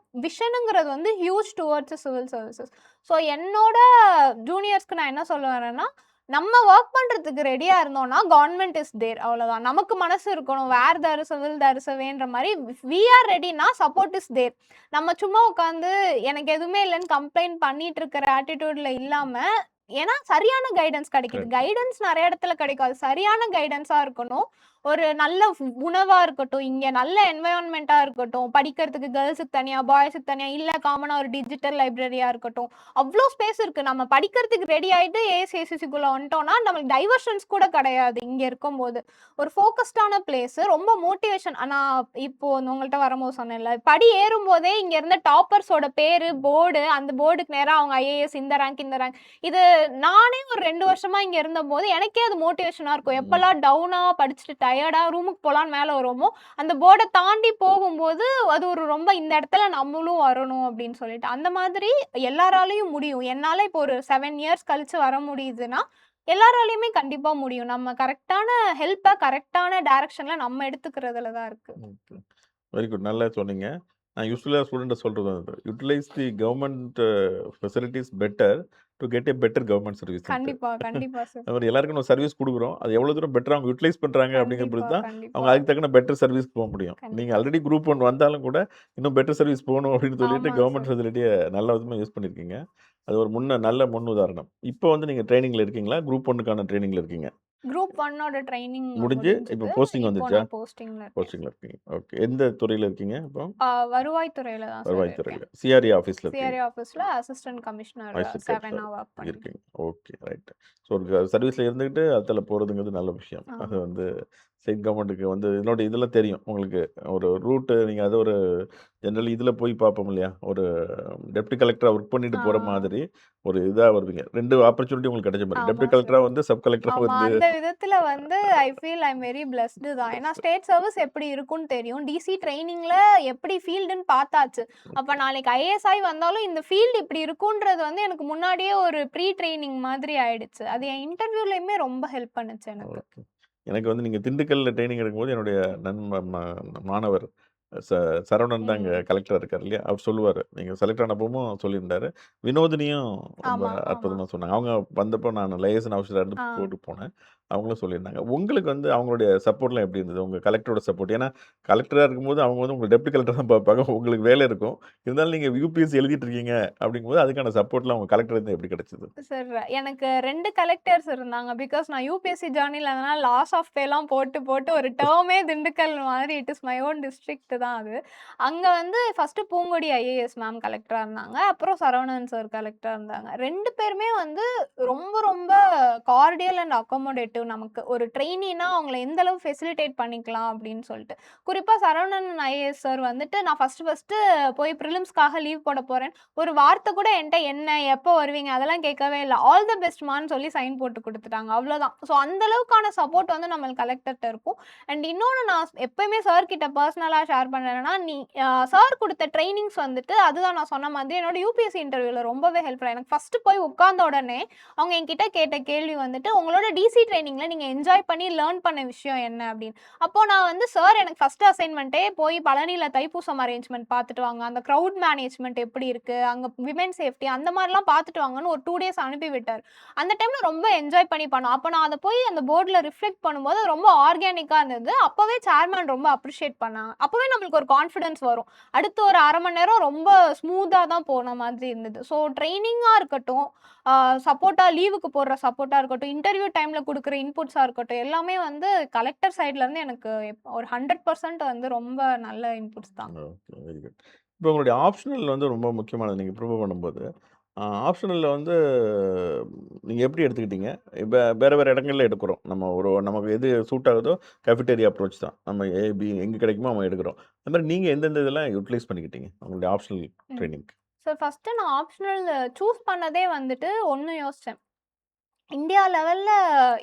விஷனுங்கிறது வந்து huge towards civil services. So என்னோட ஜூனியர்ஸ்க்கு நான் என்ன சொல்ல வரேன்னா, நம்ம வொர்க் பண்றதுக்கு ரெடியா இருந்தோம்னா, கவர்ன்மென்ட் இஸ் தேர் அவ்வளவுதான். நமக்கு மனசு இருக்கணும். Where there is a will there is a வேன்ற மாரி வி ஆர் ரெடினா சப்போர்ட் இஸ் தேர். நம்ம சும்மா உட்கார்ந்து எனக்கு எதுவுமே இல்லன்னு கம்ப்ளைண்ட் பண்ணிட்டு இருக்கிற ஆட்டிட்யூட்ல இல்லாம, ஏன்னா சரியான கைடன்ஸ் கிடைக்குது. கரெக்ட். கைடன்ஸ் நெறைய இடத்துல கிடைக்கும். அது சரியான கைடன்ஸா இருக்கணும். ஒரு நல்ல உணவா இருக்கட்டும், இங்க நல்ல என்வைரன்மென்ட்டா இருக்கட்டும், படிக்கிறதுக்கு கேர்ல்ஸுக்கு தனியா, பாய்ஸுக்கு தனியா, இல்ல காமனா ஒரு டிஜிட்டல் லைப்ரரியா இருக்கட்டும். அவ்ளோ ஸ்பேஸ் இருக்கு. நம்ம படிக்கிறதுக்கு ரெடி ஆயிட்டு ஏசிஎஸ்சிக்குள்ள வந்துட்டோம்னா, நம்மளுக்கு டைவர்ஷன்ஸ் கூட கிடையாது இங்க இருக்கும்போது. ஒரு ஃபோக்கஸ்டான பிளேஸ். ரொம்ப மோட்டிவேஷன். நான் இப்போ உங்கள்ட்ட வரும்போது சொன்னேன்ல, படி ஏறும்போதே இங்க இருந்த டாப்பர்ஸோட பேரு, போர்டு, அந்த போர்டுக்கு நேரா அவங்க ஐஏஎஸ் இந்த ரேங்க், இந்த ரேங்க். இது நானே ஒரு 2 வருஷமா இங்க இருந்தபோது எனக்கே அது மோட்டிவேஷனா இருக்கும். ம். எப்பலாம் டவுனா படிச்சுட்டு டயர்டா ரூமுக்கு போலான்னு மேல வருவோமோ, அந்த போர்ட தாண்டி போகும்போது அது ஒரு ரொம்ப இந்த இடத்துல நம்மளும் வரணும் அப்படின்னு சொல்லிட்டு. அந்த மாதிரி எல்லாராலயும் முடியும். என்னால இப்போ ஒரு 7 இயர்ஸ் கழிச்சு வர முடியுதுன்னா, எல்லாராலயுமே கண்டிப்பா முடியும். நம்ம கரெக்ட்டான ஹெல்ப்ப கரெக்ட்டான டைரக்ஷன்ல நம்ம எடுத்துக்கிறதுல தான் இருக்கு. ஓகே. Very good. நல்லா சொன்னீங்க. நான் யூசுவலா ஸ்டூடண்ட்ட சொல்றது வந்து, utilise the government facilities better to get a better government சர்வீஸ்ன்ட்டு. கண்டிப்பா, கண்டிப்பா சார். அது மாரி எல்லாருக்கும் நம்ம சர்வீஸ் குடுக்குறோம். அது எவ்வளோ தூரம் பெட்டரா அவங்க யுட்டிலைஸ் பண்றாங்க அப்படிங்கிற கண்டிப்பா, பொறுத்து தான், அவங்க கண்டிப்பா, அதுக்கு தக்கன பெட்டர் சர்வீஸ்க்கு போ முடியும். நீங்க கண்டிப்பா ஆல்ரெடி சார். குரூப் 1 வந்தாலும் கூட, இன்னும் பெட்டர் சர்வீஸ் போணும் அப்படின்னு சொல்லிட்டு ஆமா கவர்ன்மென்ட் சார். ஃபெசிலிட்டிய நல்ல விதமா யூஸ் பண்ணியிருக்கீங்க. அது ஒரு நல்ல உதாரணம். இப்போ வந்து நீங்க ட்ரெய்னிங்ல இருக்கீங்களா? குரூப் 1க்கான ட்ரெய்னிங்ல இருக்கீங்க. குரூப் 1 ட்ரெய்னிங் முடிஞ்சு இப்போ முடிஞ்சது. போஸ்டிங் இப்போ வந்துருச்சா? நான் போஸ்டிங்ல இருக்கேன். கோச்சிங்ல இருக்கீங்க. ஓகே. எந்த துறையில இருக்கீங்க இப்போ? வருவாய்த்துறையில தான் சார் வருவாய் இருக்கேன். துறையில. சிஆர்இ ஆஃபீஸ்ல இருக்கீங்க. சிஆர்ஏ ஆஃபீஸ்ல அசிஸ்டன்ட் கமிஷனர் அசிஸ்டன்ட் 7ஆ கமிஷனர் வொர்க் பண்ணிட்டு இருக்கீங்க. ஓகே. ரைட். ஸோ சர்வீஸ்ல இருந்துகிட்டு அதுல போறதுங்கிறது நல்ல விஷயம். அது ஆமா. வந்து ஸ்டேட் கவர்மெண்ட்டுக்கு வந்து இதனோட இதெல்லாம் தெரியும் உங்களுக்கு. ஒரு ரூட் நீங்க அது ஒரு ஜெனரலி இதுல போய் பார்ப்போம் இல்லையா? ஒரு டெப்டி கலெக்டரா ஒர்க் பண்ணிட்டு ஆ. போற மாதிரி ஒரு இதா வருவீங்க. 2 ஆப்பர்ச்சுனிட்டி உங்களுக்கு கிடைச்ச மாரி. ஆமா டெப்டி சார். கலெக்டரா வந்து சப் கலெக்டரா ஆமா. வந்து அந்த விதத்துல வந்து I feel I am very blessed தான். ஏன்னா ஸ்டேட் சர்வீஸ் எப்படி இருக்கும்னு தெரியும். டிசி ட்ரெய்னிங்ல எப்படி ஃபீல்டுன்னு பார்த்தாச்சு. அப்ப நாளைக்கு ஐஏஎஸ் ஆயி வந்தாலும் இந்த ஃபீல்டு இப்படி இருக்கும்ன்றது வந்து எனக்கு முன்னாடியே ஒரு ப்ரீ ட்ரெய்னிங் மாதிரி ஆயிடுச்சு. அது என் இன்டர்வியூலயுமே ரொம்ப ஹெல்ப் பண்ணுச்சு எனக்கு. ஓகே. எனக்கு வந்து நீங்க திண்டுக்கல்ல ட்ரெய்னிங் எடுக்கும்போது என்னுடைய மாணவர் ச சரவணன் தான் இங்க ம். கலெக்டரா இருக்காரு இல்லையா? அவர் சொல்லுவாரு. நீங்க செலக்ட் ஆனப்பவும் சொல்லியிருந்தாரு. வினோதினியும் ரொம்ப ஆமா, ஆமா. அற்புதமா சொன்னாங்க. அவங்க வந்தப்போ நான் லையேசன் ஆஃபீஸரா இருந்து ஆ. கூட்டு போனேன். அவங்களும் சொல்லியிருந்தாங்க. உங்களுக்கு வந்து அவங்களுடைய சப்போர்ட்லாம் எப்படி இருந்தது? உங்க கலெக்டரோட சப்போர்ட். ஏன்னா கலெக்டரா இருக்கும்போது அவங்க வந்து உங்கள டெப்டி கலெக்டர் தான் பார்ப்பாங்க. உங்களுக்கு வேலை இருக்கும். இருந்தாலும் நீங்க யுபிஎஸ்சி எழுதிட்டு இருக்கீங்க அப்படிங்கும்போது அதுக்கான சப்போர்ட்லாம் உங்க கலெக்டர் இருந்து எப்படி கிடைச்சது? சார், எனக்கு 2 கலெக்டர்ஸ் இருந்தாங்க. பிகாஸ் நான் யுபிஎஸ்சி ஜர்னில இருந்தனால லாஸ் ஆஃப் பேலாம் போட்டு, போட்டு ஒரு டெர்மே திண்டுக்கல் மாதிரி it is my own district தான் அது. அங்க வந்து ஃபர்ஸ்ட்டு பூங்கொடி ஐஏஎஸ் மேம் கலெக்டரா இருந்தாங்க. அப்புறம் சரவணன் சார் கலெக்டரா இருந்தாங்க. 2 பேருமே வந்து ரொம்ப, ரொம்ப கார்டியல் அண்ட் அக்காமடேட்டிவ் நமக்கு. ஒரு ட்ரெய்னினா அவங்கள எந்த அளவு ஃபெசிலிட்டேட் பண்ணிக்கலாம் அப்படின்னு சொல்லிட்டு. குறிப்பா சரவணன் ஐஏஎஸ் சார் வந்துட்டு நான் ஃபர்ஸ்ட்டு போய் பிரிலிம்ஸ்க்காக லீவ் போட போறேன். ஒரு வார்த்தை கூட என்ட்ட என்ன, எப்போ வருவீங்க அதெல்லாம் கேட்கவே இல்ல. ஆல் தி பெஸ்ட்மான்னு சொல்லி சைன் போட்டு குடுத்துட்டாங்க. அவ்வளோதான். ஸோ அந்த அளவுக்கான சப்போர்ட் வந்து நம்மளுக்கு கலெக்டர்ட்ட இருக்கும். அண்ட் இன்னொன்னு நான் எப்பயுமே சார் கிட்ட பர்சனலா ஷேர் பண்றேன்னா, நீ சார் குடுத்த ட்ரெய்னிங்ஸ் வந்துட்டு அதுதான் நான் சொன்ன மாதிரி என்னோட யுபிஎஸ்சி இன்டர்வியூல ரொம்பவே ஹெல்ப்ஃபுல்லா எனக்கு ஃபர்ஸ்ட்டு போய் உட்கார்ந்த உடனே அவங்க என்கிட்ட கேட்ட கேள்வி வந்துட்டு, "உங்களோட டிசி ட்ரெய்னிங்ல நீங்க என்ஜாய் பண்ணி லேர்ன் பண்ண விஷயம் என்ன?" அப்படின்னு. அப்போ நான் வந்து சார் எனக்கு ஃபர்ஸ்ட் அசைன்மென்ட்டே போய் பழனியில தைப்பூசம் அரேஞ்ச்மென்ட் பார்த்துட்டு வாங்க. அந்த கிரவுட் மேனேஜ்மென்ட் எப்படி இருக்கு? அங்க விமென் சேஃப்டி அந்த மாரிலாம் பார்த்துட்டு வாங்கன்னு ஒரு 2 டேஸ் அனுப்பி விட்டாரு. அந்த டைம்ல ரொம்ப என்ஜாய் பண்ணி பண்ணோம். அப்ப நான் அத போய் அந்த போர்ட்ல ரிஃப்ளெக்ட் பண்ணும்போது ரொம்ப ஆர்கானிக்கா இருந்தது. அப்பவே சேர்மேன் ரொம்ப அப்ரிஷியேட் பண்ணாங்க. அப்பவே நம்ம நம்மளுக்கு ஒரு கான்ஃபிடன்ஸ் வரும். அடுத்த ஒரு 1/2 மணி நேரம் ரொம்ப ஸ்மூத்தா தான் போன மாதிரி இருந்தது. ஸோ ட்ரெய்னிங்கா இருக்கட்டும், சப்போர்ட்டா லீவுக்கு போடுற சப்போர்ட்டா இருக்கட்டும், இன்டர்வியூ டைம்ல குடுக்குற இன்புட்ஸா இருக்கட்டும், எல்லாமே வந்து கலெக்டர் சைட்லருந்து எனக்கு ஒரு 100% வந்து ரொம்ப நல்ல இன்புட்ஸ் தான். ஓகே. Very good. இப்போ உங்களுடைய ஆப்ஷனல் வந்து ரொம்ப முக்கியமானது. நீங்க ப்ரிப்பேர் பண்ணும்போது, ஆப்ஷனல்ல வந்து நீங்க எப்படி எடுத்துக்கிட்டீங்க? இப்ப வேற வேற இடங்கள்ல எடுக்கிறோம். நமக்கு எது சூட் ஆகுதோ கேஃபிட்டேரியா அப்ரோச் தான். நம்ம ஏ, பி எங்க கிடைக்குமோ நம்ம எடுக்கிறோம். அது மாரி நீங்க எந்தெந்த இதெல்லாம் யுட்டிலைஸ் பண்ணிக்கிட்டீங்க? உங்களுடைய ஆப்ஷனல் ம். ட்ரெய்னிங்க்கு. ஸோ ஃபர்ஸ்ட்டு நான் ஆப்ஷனல் சூஸ் பண்ணதே வந்துட்டு ஒண்ணு யோசிச்சேன். இந்தியா லெவல்ல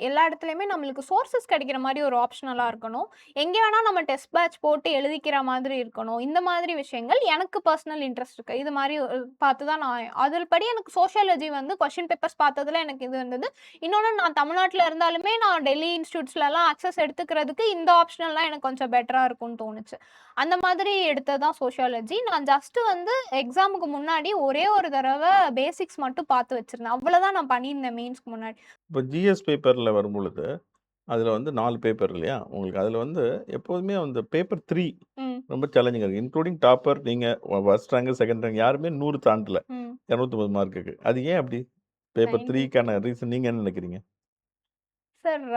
எல்லா இடத்துலயுமே நம்மளுக்கு சோர்சஸ் கிடைக்கிற மாரி ஒரு ஆப்ஷனலா இருக்கணும். எங்க வேணா நம்ம டெஸ்ட் பேட்ச் போட்டு எழுதிக்கிற மாதிரி இருக்கணும். இந்த மாதிரி விஷயங்கள் எனக்கு பெர்சனல் இன்ட்ரெஸ்ட் இருக்கு. இது மாரி பார்த்து தான் நான் அதில் படி எனக்கு சோசியாலஜி வந்து கொஸ்டின் பேப்பர்ஸ் பார்த்ததுல எனக்கு இது இருந்தது. இன்னொன்னு நான் தமிழ்நாட்டுல இருந்தாலுமே நான் டெல்லி இன்ஸ்டிடியூட்ஸ்லலாம் அக்சஸ் எடுத்துக்கிறதுக்கு இந்த ஆப்ஷனல்லாம் எனக்கு கொஞ்சம் பெட்டரா இருக்கும்னு தோணுச்சு. அந்த மாதிரி எடுத்தது தான் சோசியாலஜி. நான் ஜஸ்ட் வந்து எக்ஸாமுக்கு முன்னாடி ஒரே ஒரு தடவ பேசிக்ஸ் மட்டும் பார்த்து வச்சிருந்தேன். அவ்வளோதான் நான் பண்ணியிருந்தேன் மெயின்ஸ்க்கு முன்னாடி. இப்போ ஜிஎஸ் பேப்பர்ல வரும்பொழுது, அதுல வந்து 4 பேப்பர் இல்லையா? உங்களுக்கு அதுல வந்து எப்போதுமே அந்த பேப்பர் 3 ம். ரொம்ப சேலஞ்சிங்கா இருக்கு. இன்க்ளூடிங் டாப்பர் நீங்க ஃபர்ஸ்ட் ரேங்க், செகண்ட் ரேங்க் யாருமே 100 தாண்டல. ம். 250 மார்க்குக்கு. அது ஏன் அப்படி? பேப்பர் 90 3க்கான ரீசன் நீங்க என்ன நினைக்கிறீங்க? சார்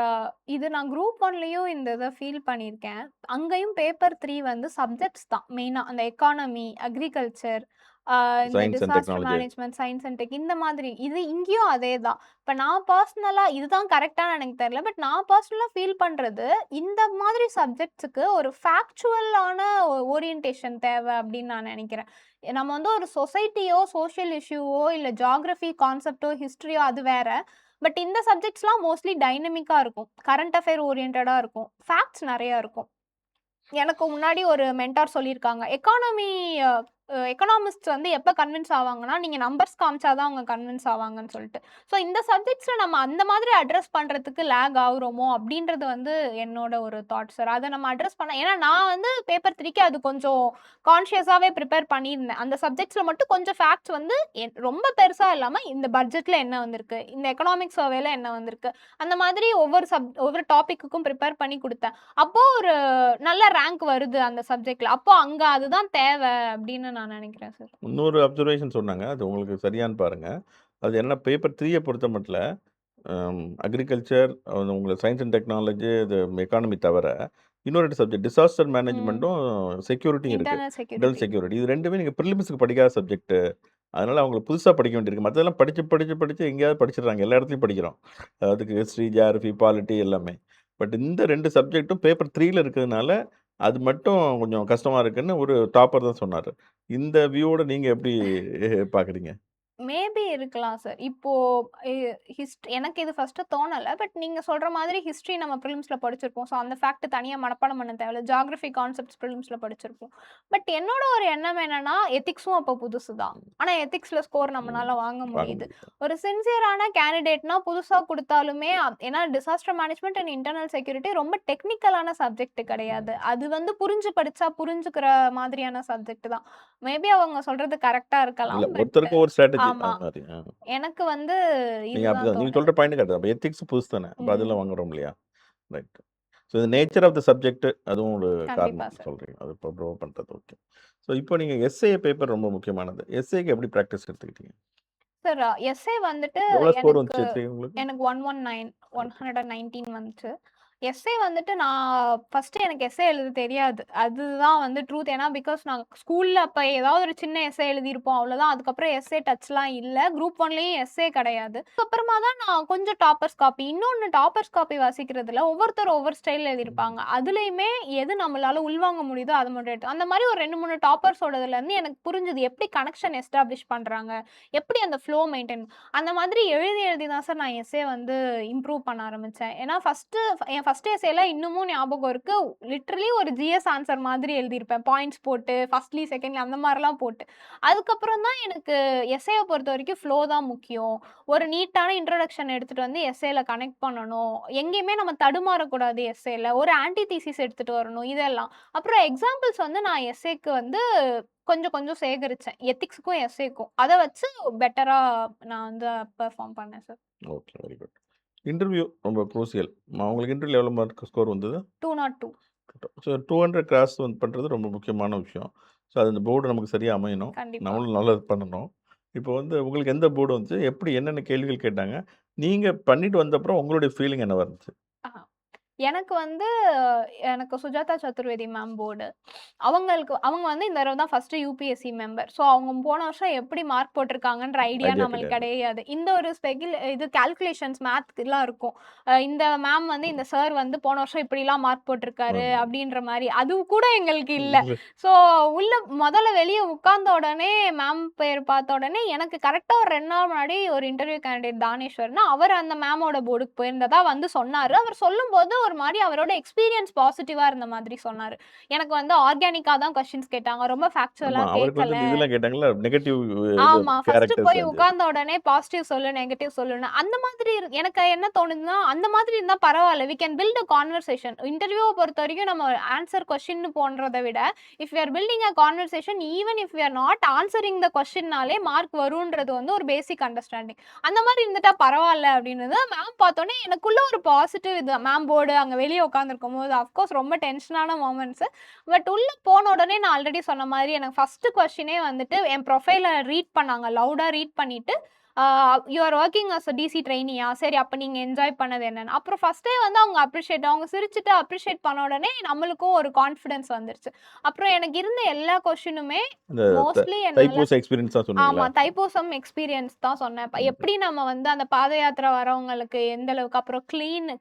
இது நான் குரூப் 1லயும் இந்த இத ஃபீல் பண்ணியிருக்கேன். அங்கேயும் பேப்பர் 3 வந்து சப்ஜெக்ட்ஸ் தான் மெயினா. அந்த எக்கானமி, அக்ரிகல்ச்சர், அ இந்த science and disaster technology. Management, science and tech இந்த மாதிரி. இது இங்கேயும் அதே தான். இப்ப நான் பர்சனலா இதுதான் கரெக்ட்டான்னு எனக்கு தெரியல. பட் நான் பர்சனலா ஃபீல் பண்றது, இந்த மாதிரி சப்ஜெக்ட்ஸ்க்கு ஒரு ஃபேக்சுவலான ஓரியன்டேஷன் தேவை அப்படின்னு நான் நெனைக்கிறேன். நம்ம வந்து ஒரு சொசைட்டியோ, சோசியல் இஷ்யூவோ, இல்ல ஜியோகிராஃபி கான்செப்ட்டோ, ஹிஸ்டரியோ அது வேற. பட் இந்த சப்ஜெக்ட்ஸ்லாம் மோஸ்ட்லி டைனமிக்கா இருக்கும். கரண்ட் அஃபேர் ஓரியன்டடா இருக்கும். ஃபேக்ட்ஸ் நெறையா இருக்கும். எனக்கு முன்னாடி ஒரு மென்டார் சொல்லியிருக்காங்க. எக்கனாமிஸ்ட்ஸ் வந்து எப்ப கன்வின்ஸ் ஆவாங்கன்னா, நீங்க நம்பர்ஸ் காமிச்சா தான் அவங்க கன்வின்ஸ் ஆவாங்கன்னு சொல்லிட்டு. ஸோ இந்த சப்ஜெக்ட்ஸ்ல நம்ம அந்த மாதிரி அட்ரஸ் பண்றதுக்கு லேக் ஆகுறோமோ! அப்டின்றது வந்து என்னோட ஒரு தாட் சார். அத நம்ம அட்ரஸ் பண்ண ஏன்னா நான் வந்து பேப்பர் 3க்கு அது கொஞ்சம் கான்ஷியஸாவே ப்ரிப்பேர் பண்ணியிருந்தேன். அந்த சப்ஜெக்ட்ஸ்ல மட்டும் கொஞ்சம் ஃபேக்ட்ஸ் வந்து ரொம்ப பெருசா இல்லாம, இந்த பட்ஜெட்ல என்ன வந்திருக்கு? இந்த எக்கனாமிக் சர்வேல என்ன வந்திருக்கு? அந்த மாதிரி ஒவ்வொரு டாபிக்குக்கும் ப்ரிப்பேர் பண்ணி குடுத்தேன். அப்போ ஒரு நல்ல ரேங்க் வருது அந்த சப்ஜெக்ட்ல. அப்போ அங்க அதுதான் தேவை அப்படின்னு நான் நினைக்கிறேன் சார். இன்னொரு அப்சர்வேஷன் சொன்னாங்க. அது உங்களுக்கு சரியான்னு பாருங்க. அது என்ன பேப்பர் 3 பொறுத்த மட்டும் அக்ரிகல்ச்சர், உங்களுக்கு சயன்ஸ் அண்ட் டெக்னாலஜி, இது எக்கானமி தவிர, இன்னொரு 2 சப்ஜெக்ட் டிசாஸ்டர் ம். மேனேஜ்மென்ட்டும், செக்யூரிட்டியும் இருக்கு. Internal internal security. செக்யூரிட்டி. இது 2மே நீங்க பிரிலிம்ஸ்க்கு படிக்காத சப்ஜெக்ட். அதனால அவங்களுக்கு புதுசா படிக்க வேண்டியிருக்கு. மத்ததெல்லாம் படிச்சு எங்கேயாவது படிச்சிடுறாங்க. எல்லா இடத்துலயும் படிக்கிறோம். அதுக்கு ஹிஸ்ட்ரி, ஜியாகிரஃபி, பாலிட்டி எல்லாமே. பட் இந்த 2 சப்ஜெக்ட்டும் பேப்பர் 3ல இருக்கிறதுனால, அது மட்டும் கொஞ்சம் கஷ்டமா இருக்குன்னு ஒரு டாப்பர் தான் சொன்னாரு. இந்த வியூவோட நீங்க எப்படி பார்க்குறீங்க? மேபி இருக்கலாம் சார். இப்போ எ எனக்கு இது ஃபர்ஸ்ட்டு தோணல. பட் நீங்க சொல்ற மாதிரி ஹிஸ்ட்ரி நம்ம பிரிலிம்ஸ்ல படிச்சிருப்போம். ஸோ அந்த ஃபேக்ட் தனியா மனப்பாடம் பண்ண தேவையில்ல. ஜியோகிராஃபி கான்செப்ட்ஸ் பிரிலிம்ஸ்ல படிச்சிருப்போம். பட் என்னோட ஒரு எண்ணம் என்னன்னா, எத்திக்ஸும் அப்போ புதுசு தான். ஆனா எத்திக்ஸ்ல ஸ்கோர் ம். நம்மனால வாங்க வாங்க முடியுது. முடியுது. ஒரு சின்சியரான கேண்டிடேட்னா புதுசா குடுத்தாலுமே ஏன்னா disaster management and internal security ரொம்ப டெக்னிக்கலான சப்ஜெக்ட் கிடையாது. அது வந்து புரிஞ்சு படிச்சா புரிஞ்சுக்கிற மாதிரியான சப்ஜெக்ட் தான். மேபி அவங்க சொல்றது கரெக்ட்டா இல்ல இருக்கலாம். பட் ஒருத்தருக்கு ஒரு ஸ்ட்ராட்டஜி ஆமா. அது மாரி. எனக்கு வந்து நீங்க இதுதான் அப்படிதான். நீங்க தோணுது. சொல்ற பாயிண்ட் கரெக்ட் தான். அப்ப எத்திக்ஸ் புதுசு தானே. அப்ப ம். அதெல்லாம் வாங்குறோம் இல்லையா? ரைட். ஸோ இந்த நேச்சர் ஆஃப் த சப்ஜெக்ட் அதுவும் ஒரு கண்டிப்பா காரணம் சார். சொல்றீங்க. அது இப்போ ப்ரோ பண்றது ஓகே. ஸோ இப்போ நீங்க எஸ்ஏ பேப்பர் ரொம்ப முக்கியமானது. எஸ்ஏக்கு எப்படி பிராக்டிஸ் எடுத்துக்கிட்டீங்க? சார் எஸ்ஏ வந்துட்டு எவ்வளோ ஸ்கோர் எனக்கு வந்துச்சு எஸ்ஏ உங்களுக்கு? எனக்கு 119 ஓகே. 119 வந்துச்சு. எஸ்ஏ வந்துட்டு நான் ஃபர்ஸ்ட்டு எனக்கு எஸ்ஏ எழுத தெரியாது. அதுதான் வந்து ட்ரூத். ஏன்னா நான் ஸ்கூல்ல அப்ப ஏதாவது ஒரு சின்ன எஸ்ஏ எழுதியிருப்போம் அவ்வளோதான். அதுக்கப்புறம் எஸ்ஏ டச்லாம் இல்ல. குரூப் 1லயும் எஸ்ஏ கிடையாது. அதுக்கப்புறமா தான் நான் கொஞ்சம் டாப்பர்ஸ் காப்பி. இன்னொன்னு டாப்பர்ஸ் காப்பி வாசிக்கிறதுல ஒவ்வொருத்தர் ஒவ்வொரு ஸ்டைல்ல எழுதியிருப்பாங்க. அதுலயுமே எது நம்மளால உள்வாங்க முடியுதோ அத மட்டும் அந்த மாரி ஒரு 2, 3 டாப்பர்ஸோடதுலருந்து எனக்கு புரிஞ்சது. எப்படி கனெக்ஷன் எஸ்டாப்ளிஷ் பண்றாங்க? எப்படி அந்த ஃப்ளோ மெயின்டெயின் அந்த மாதிரி எழுதி எழுதி தான் சார் நான் எஸ்ஸே வந்து இம்ப்ரூவ் பண்ண ஆரம்பிச்சேன். ஏன்னா என் ஃபர்ஸ்ட் எஸ்ஸேல இன்னமும் ஞாபகம் இருக்கு. லிட்டரலி ஒரு ஜிஎஸ் ஆன்சர் மாதிரி எழுதியிருப்பேன். பாயிண்ட்ஸ் போட்டு, ஃபர்ஸ்ட்லி, செகண்ட்லி அந்த மாரிலாம் போட்டு. அதுக்கப்புறம் தான் எனக்கு எஸ்ஸேய பொறுத்தவரைக்கும் ஃப்ளோ தான் முக்கியம். ஒரு நீட்டான இன்ட்ரோடக்ஷன் எடுத்துட்டு வந்து எஸ்ஸேல கனெக்ட் பண்ணணும். எங்கேயுமே நம்ம தடுமாறக்கூடாது எஸ்ஸேல. ஒரு ஆன்டி தீசிஸ் எடுத்துட்டு வரணும். இதெல்லாம். அப்புறம் எக்ஸாம்பிள்ஸ் வந்து நான் எஸ்ஸேக்கு வந்து கொஞ்சம் கொஞ்சம் சேகரிச்சேன். எத்திக்ஸ்க்கும், எஸ்ஸேக்கும். அத வச்சு பெட்டரா நான் வந்து பெர்ஃபார்ம் பண்ணேன் sir. Okay. Very good. Interview ரொம்ப குரூசியல். உங்களுக்கு இன்டர்வியூல எவ்வளோ மார்க் ஸ்கோர் வந்தது? 202. ஸோ 200 கிராஸ் பண்ணுறது ரொம்ப முக்கியமான விஷயம். ஸோ அது அந்த போர்டு நமக்கு சரியா அமையணும். கண்டிப்பா. நம்மளும் நல்லது பண்ணணும். இப்போ வந்து உங்களுக்கு எந்த போர்டு வந்துச்சு? எப்படி என்னென்ன கேள்விகள் கேட்டாங்க? நீங்க பண்ணிட்டு வந்தப்புறம் உங்களுடைய ஃபீலிங் என்னவா இருந்துச்சு? ஆ. எனக்கு வந்து எனக்கு சுஜாதா சதுர்வேதி மேம் போர்டு. அவங்க வந்து இந்த தடவ தான் ஃபர்ஸ்ட்டு யுபிஎஸ்சி மெம்பர். ஸோ அவங்க போன வருஷம் எப்படி மார்க் போட்டிருக்காங்கன்ற ஐடியா ஐடியா நம்மளுக்கு கிடையாது. கிடையாது. இந்த ஒரு இது கால்குலேஷன்ஸ் மேத்க்குலாம் இருக்கும். இந்த மேம் வந்து இந்த சார் வந்து போன வருஷம் இப்படிலாம் மார்க் போட்டிருக்காரு ஆமா. அப்படின்ற மாரி. அது கூட எங்களுக்கு இல்ல. இல்ல. ஸோ உள்ள முதல்ல வெளிய உட்கார்ந்த உடனே மேம் பேர் பார்த்த உடனே எனக்கு கரெக்ட்டா ஒரு 2 நாள் முன்னாடி ஒரு இன்டர்வியூ கேண்டிடேட் தானேஸ்வர்ன்னு அவர் அந்த மேமோட போர்டுக்கு போயிருந்ததா வந்து சொன்னாரு. அவர் சொல்லும்போது ஒரு மாரி அவரோட எக்ஸ்பீரியன்ஸ் பாசிட்டிவா இருந்த மாதிரி சொன்னாரு. எனக்கு வந்து ஆர்கானிக்கா தான் கொஸ்டின்ஸ் கேட்டாங்க. ரொம்ப ஆமா. ஃபேக்சுவலா அவருக்கு கேட்கல. வந்து இந்த இதெல்லாம் கேட்டாங்கல்ல, நெகட்டிவ் இது ஆமா. ஃபர்ஸ்ட்டு கேரக்டர்ஸ் போய் வந்து. உட்கார்ந்த உடனே பாசிட்டிவ் சொல்லு, நெகட்டிவ் சொல்லுன்னு. அந்த மாதிரி எனக்கு என்ன தோணுதுன்னா, அந்த மாதிரி இருந்தா பரவால்ல. We can build a conversation. இன்டர்வியூவ பொறுத்தவரைக்கும் நம்ம ஆன்ஸர் கொஸ்டின்னு போன்றத விட, if we are building a conversation even if we are not answering the கொஸ்டின்னாலே மார்க் வரும்ன்றது வந்து ஒரு பேசிக் அண்டர்ஸ்டாண்டிங். அந்த மாரி இருந்துட்டா பரவால்ல அப்டின்னது மேம் பார்த்தோனே எனக்குள்ள ஒரு பாசிட்டிவ் இது மேம் போர்டு அங்க வெளிய உட்கார்ந்திருக்கும்போது அஃப்கோர்ஸ் ரொம்ப டென்ஷனான மொமெண்ட்ஸ். பட் உள்ள போன உடனே நான் ஆல்ரெடி சொன்ன மாரி எனக்கு ஃபர்ஸ்ட்டு கொஸ்டினே வந்துட்டு என் ப்ரொஃபைல ரீட் பண்ணாங்க. லவுடா ரீட் பண்ணிட்டு, ஆ "you are working as a DC ட்ரெய்னியா? சரி அப்ப நீங்க என்ஜாய் பண்ணது என்னன்னு?" அப்புறம் ஃபர்ஸ்ட்டே வந்து அவங்க அப்ரிஷியேட் அப்ரிஷியேட் பண்ண உடனே நம்மளுக்கும் ஒரு கான்ஃபிடன்ஸ் வந்துருச்சு. அப்புறம் எனக்கு இருந்த எல்லா கொஸ்டினுமே இந்த மோஸ்ட்லி என்னால தைப்பூச எக்ஸ்பீரியன்ஸ் தான் ஆமா. சொன்னீங்களா? தைப்பூசம் எக்ஸ்பீரியன்ஸ் தான் சொன்னேன். ஓகே. எப்படி நம்ம வந்து அந்த பாத யாத்திரை வரவங்களுக்கு எந்த அளவுக்கு அப்புறம்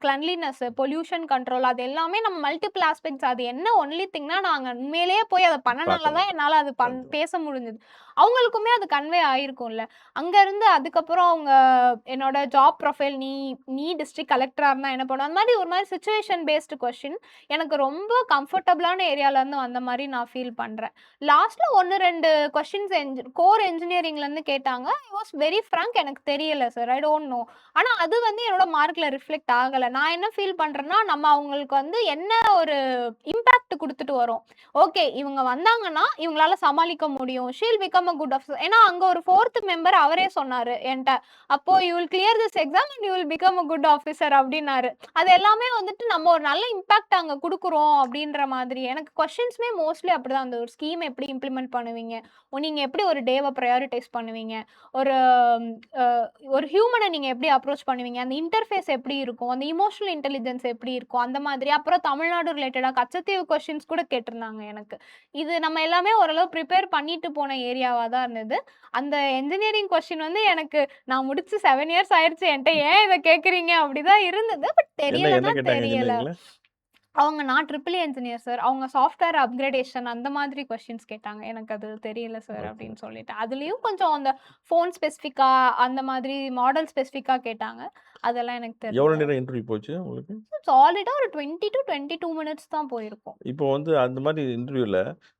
கிளன்லினஸ், பொல்யூஷன் கண்ட்ரோல் அது எல்லாமே நம்ம மல்டிபிள் ஆஸ்பெக்ட்ஸ் அது என்ன ஒன்லி திங்னா நாங்க உண்மையிலேயே போய் அத பண்ணனால பார்க்கணும். தான் என்னால அது பேச முடிஞ்சது. அவங்களுக்குமே அது கன்வே ஆயிருக்கும்ல. அங்க இருந்து அதுக்கப்புறம் அவங்க என்னோட ஜாப் ப்ரொஃபைல் நீ நீ டிஸ்ட்ரிக்ட் கலெக்டரா இருந்தா என்ன பண்ணுவ? அந்த மாரி ஒரு மாரி சிச்சுவேஷன் பேஸ்டு கொஸ்டின். எனக்கு ரொம்ப கம்ஃபர்டபுளான ஏரியால இருந்து வந்த மாரி நான் ஃபீல் பண்றேன். லாஸ்ட்ல 1, 2 கொஸ்டின்ஸ் கோர் என்ஜினியரிங்லேருந்து கேட்டாங்க. ஐ வாஸ் வெரி ஃபிராங்க் எனக்கு தெரியல சார். I don't know. ஆனா அது வந்து என்னோட மார்க்ல ரிஃப்ளெக்ட் ஆகல. நான் என்ன ஃபீல் பண்றேன்னா, நம்ம அவங்களுக்கு வந்து என்ன ஒரு இம்பாக்ட் குடுத்துட்டு வரோம். ஓகே இவங்க வந்தாங்கன்னா, இவங்களால சமாளிக்க முடியும். She will become a good officer. ஏன்னா அங்க ஒரு 4த் மெம்பர் அவரே சொன்னாரு என்ட்ட. அப்போ you will clear this exam and you will become a good officer அப்டின்னாரு. அது எல்லாமே வந்துட்டு நம்ம ஒரு நல்ல இம்பாக்ட் அங்க குடுக்குறோம் அப்டின்ற மாதிரி. எனக்கு கொஸ்டின்ஸ்மே மோஸ்ட்லி அப்படிதான். அந்த ஒரு ஸ்கீம் எப்படி இம்ப்ளிமெண்ட் பண்ணுவீங்க? நீங்க எப்படி ஒரு டேவ பிரையாரிடைஸ் பண்ணுவீங்க? ஒரு அ ஒரு ஹியூமன நீங்க எப்படி அப்ரோச் பண்ணுவீங்க? அந்த இன்டர்ஃபேஸ் எப்படி இருக்கும்? அந்த எமோஷனல் இன்டெலிஜென்ஸ் எப்படி இருக்கும்? அந்த மாதிரி. அப்புறம் தமிழ்நாடு ரிலேட்டடா கச்சத்தீவு கொஸ்டின்ஸ் கூட கேட்டிருந்தாங்க எனக்கு. இது நம்ம எல்லாமே ஓரளவு ப்ரிப்பேர் பண்ணிட்டு போன ஏரியாவா தான் இருந்தது. அந்த என்ஜினியரிங் கொஸ்டின் வந்து எனக்கு நான் முடிச்சு 7 இயர்ஸ் ஆயிருச்சு. என்ட்ட ஏன் இத கேட்கிறீங்க? அப்படிதான் இருந்தது. பட் என்ன என்ன தெரியலன்னா கேட்டாங்க தெரியல. இன்ஜினியரிங்ல? நான் ட்ரிபிள் இ என்ஜினியர் சார். அவங்க சாஃப்ட்வேர் அப்கிரேடேஷன் அந்த மாதிரி கொஸ்டின்ஸ் கேட்டாங்க. எனக்கு அது தெரியல சார் ஓகே, அப்படின்னு ஓகே. சொல்லிட்டு. அதுலயும் கொஞ்சம் அந்த ஃபோன் ஸ்பெசிஃபிக்கா அந்த மாதிரி மாடல் ஸ்பெசிஃபிக்கா கேட்டாங்க. அதெல்லாம் எனக்கு எவ்வளோ தெரியல. நேரம் இன்டர்வியூ போச்சு உங்களுக்கு? சாலிடா ஒரு 20 டூ 22 மினிட்ஸ் தான் போயிருக்கும். இப்போ வந்து அந்த மாரி இன்டர்வியூல